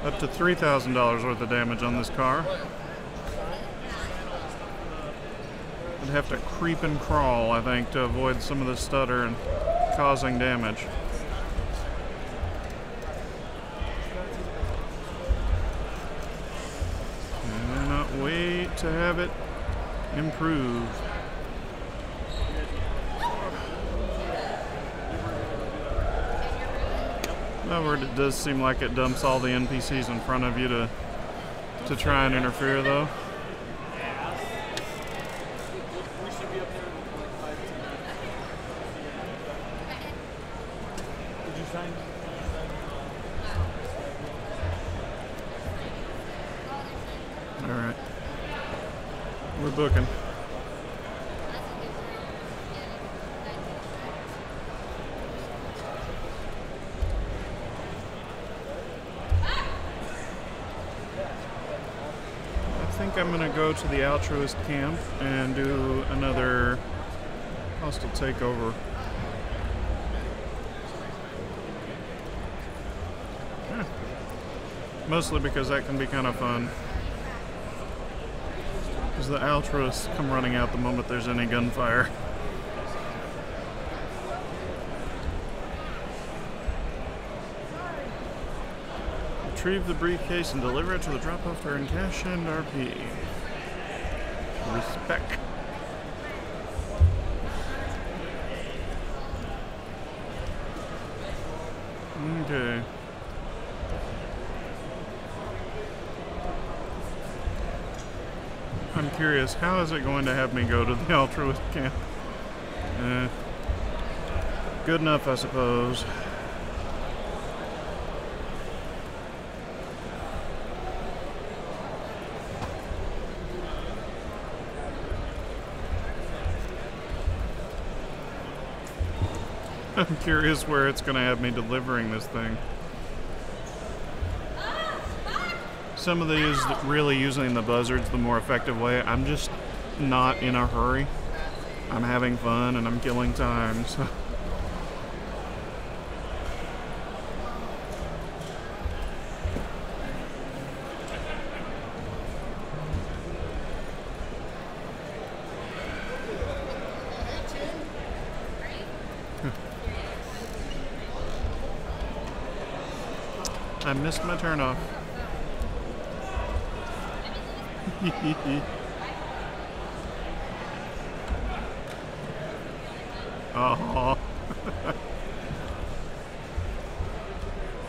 Up to $3,000 worth of damage on this car. I'd have to creep and crawl, I think, to avoid some of the stutter and causing damage. I cannot wait to have it improve. However, it does seem like it dumps all the NPCs in front of you to try and interfere, though. Alright. We're booking. I think I'm gonna go to the altruist camp and do another hostile takeover. Mostly because that can be kind of fun. Because the altruists come running out the moment there's any gunfire. Retrieve the briefcase and deliver it to the drop-off to earn cash and RP. Respect. Okay. I'm curious, how is it going to have me go to the altruist camp? Good enough, I suppose. I'm curious where it's going to have me delivering this thing. Some of these really using the buzzards the more effective way. I'm just not in a hurry. I'm having fun and I'm killing time, so. I missed my turnoff. Oh.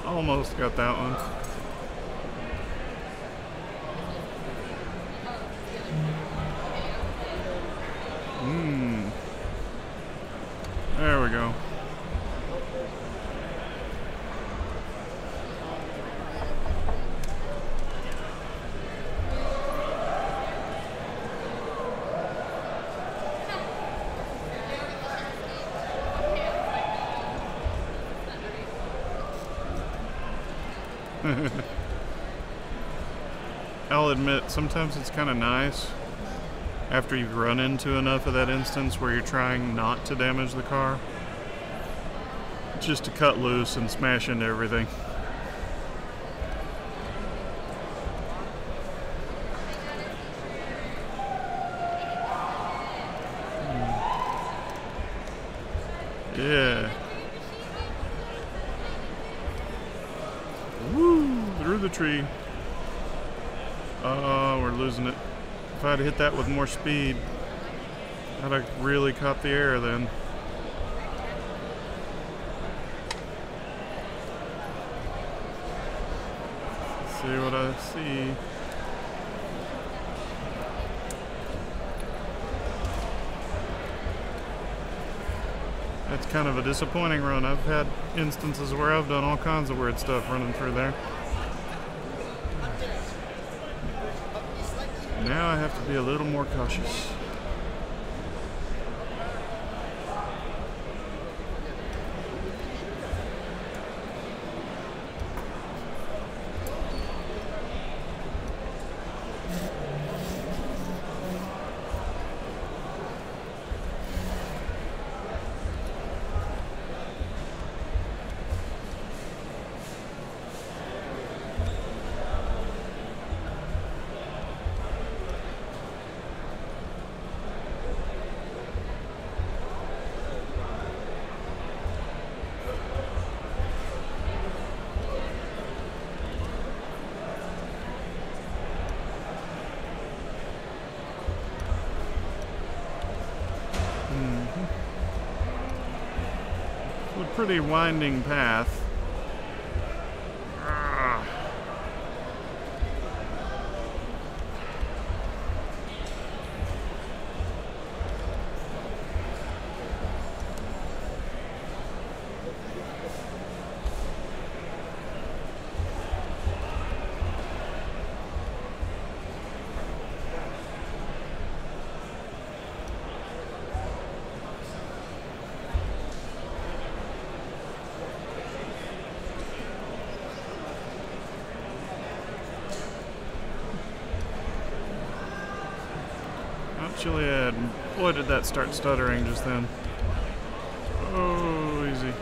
Almost got that one. There we go. I'll admit, sometimes it's kind of nice after you've run into enough of that instance where you're trying not to damage the car, just to cut loose and smash into everything. Yeah. Woo! Through the tree. Oh, we're losing it. If I'd hit that with more speed, I'd have really caught the air then. Let's see what I see. That's kind of a disappointing run. I've had instances where I've done all kinds of weird stuff running through there. Now I have to be a little more cautious. It's a pretty winding path. Ah. Chiliad. Boy, did that start stuttering just then. Oh, easy.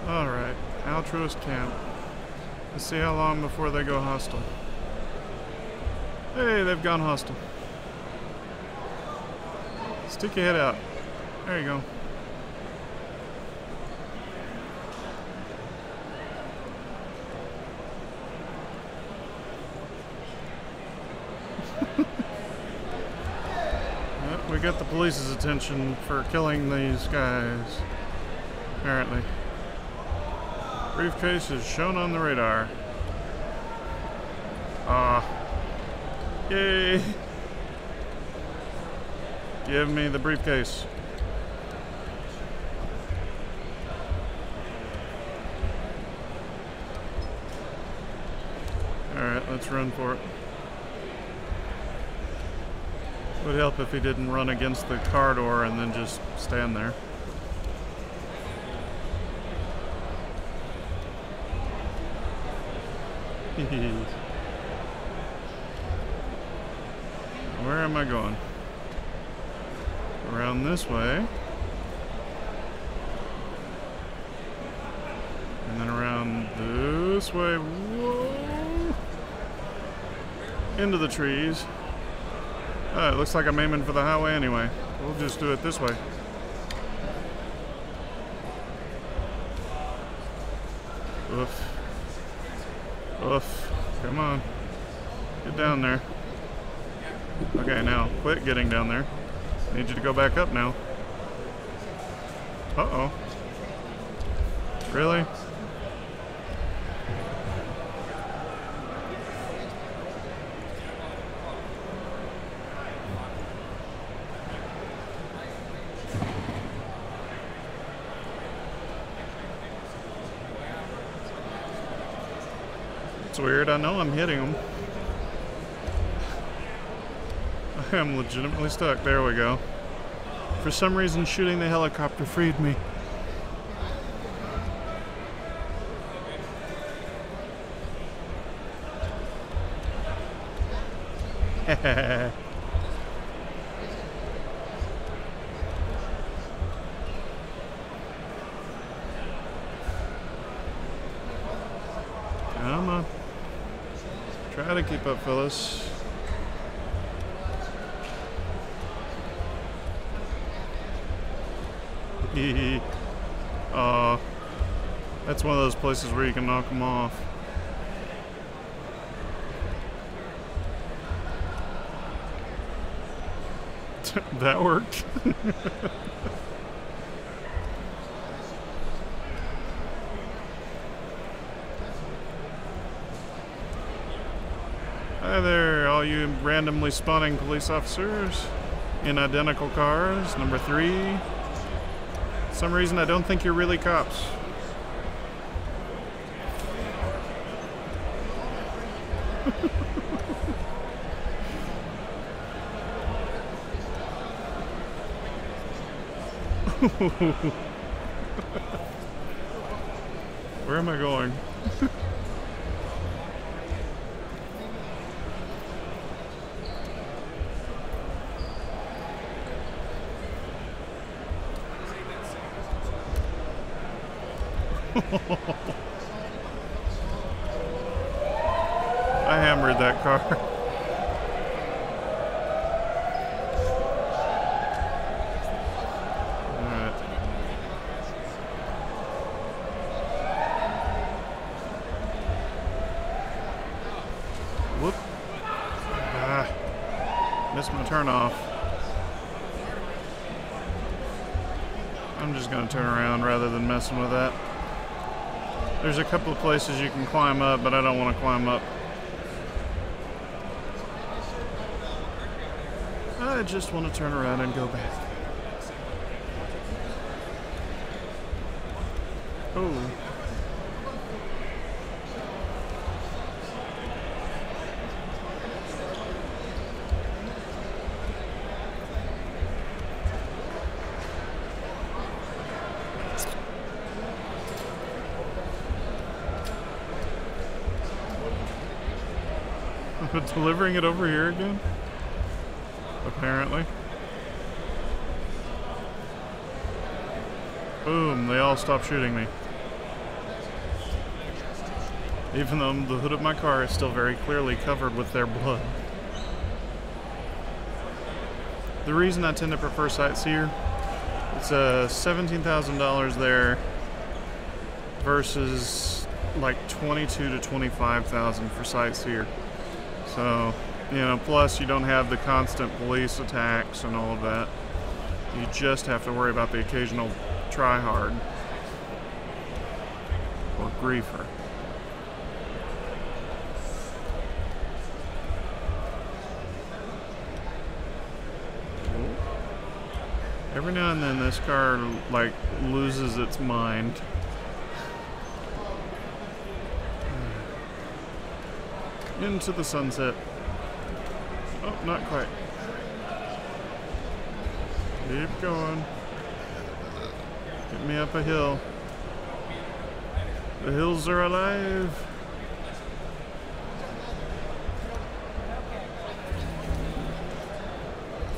Alright, altruist camp. Let's see how long before they go hostile. Hey, they've gone hostile. Stick your head out. There you go. Yep, we got the police's attention for killing these guys. Apparently. Briefcase is shown on the radar. Yay! Give me the briefcase. Alright, let's run for it. Would help if he didn't run against the car door and then just stand there. Where am I going? Around this way. And then around this way. Whoa! Into the trees. Oh, it looks like I'm aiming for the highway anyway. We'll just do it this way. Oof. Oof. Come on. Get down there. Okay, now, quit getting down there. Need you to go back up now. Uh-oh. Really? It's weird, I know I'm hitting them. I am legitimately stuck. There we go. For some reason, shooting the helicopter freed me. Come on. Try to keep up, Phyllis. That's one of those places where you can knock them off. That worked. Hi there, all you randomly spawning police officers in identical cars. Number 3. For some reason, I don't think you're really cops. Where am I going? I hammered that car. Alright. Whoop. Missed my turn off. I'm just going to turn around rather than messing with that. There's a couple of places you can climb up, but I don't want to climb up. I just want to turn around and go back. Oh. Delivering it over here again? Apparently. Boom, they all stopped shooting me. Even though the hood of my car is still very clearly covered with their blood. The reason I tend to prefer Sightseer, it's $17,000 there versus like $22,000 to $25,000 for Sightseer. So, you know, plus you don't have the constant police attacks and all of that. You just have to worry about the occasional tryhard or griefer. Every now and then this car like loses its mind. Into the sunset. Oh, not quite. Keep going. Get me up a hill. The hills are alive.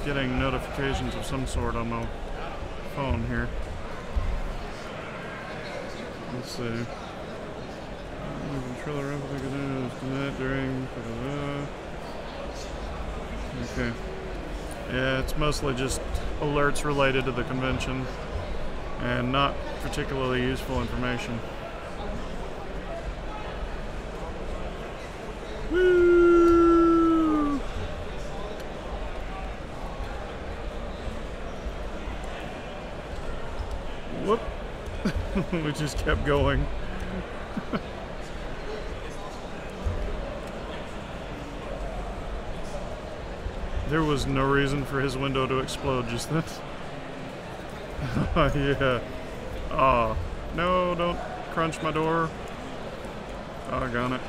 Getting notifications of some sort on my phone here. Let's see. Controller replica during. Okay. Yeah, it's mostly just alerts related to the convention and not particularly useful information. Woo! Whoop! We just kept going. There was no reason for his window to explode just then. Yeah. Oh, no, don't crunch my door. Doggone it.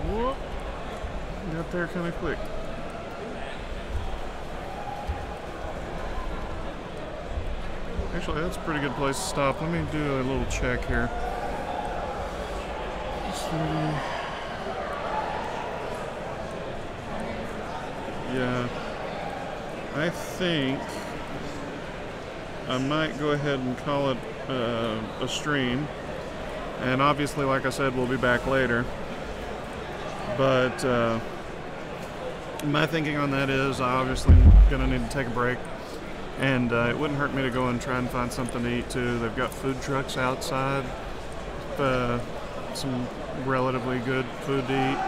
Whoop. Got there kind of quick. Actually, that's a pretty good place to stop. Let me do a little check here. Yeah. I think I might go ahead and call it a stream. And obviously, like I said, we'll be back later. But my thinking on that is I obviously am going to need to take a break. And it wouldn't hurt me to go and try and find something to eat too. They've got food trucks outside, some relatively good food to eat.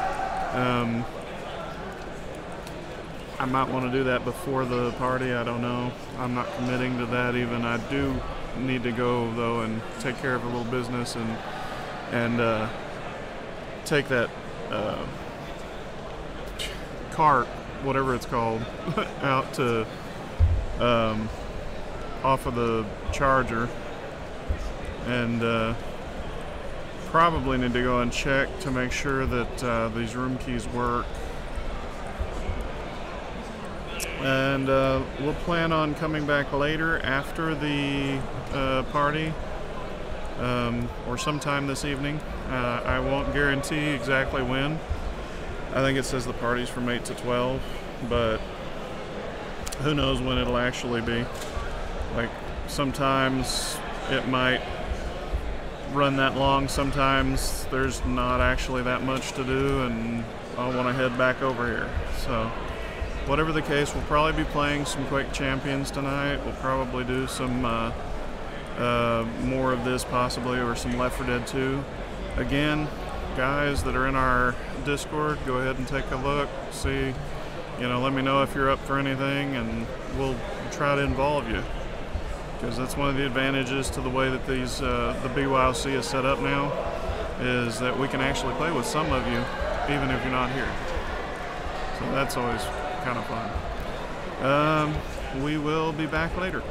I might want to do that before the party, I don't know. I'm not committing to that even. I do need to go though and take care of a little business and take that cart, whatever it's called, out to off of the charger, and probably need to go and check to make sure that these room keys work. And we'll plan on coming back later after the party or sometime this evening. I won't guarantee exactly when. I think it says the party's from 8 to 12, but who knows when it'll actually be. Like, sometimes it might run that long, sometimes there's not actually that much to do and I'll want to head back over here. So whatever the case, we'll probably be playing some Quake Champions tonight. We'll probably do some more of this possibly, or some Left 4 Dead 2. Again, guys that are in our Discord, go ahead and take a look, see, let me know if you're up for anything and we'll try to involve you. Because that's one of the advantages to the way that these the BYOC is set up now, is that we can actually play with some of you even if you're not here. So that's always kind of fun. We will be back later.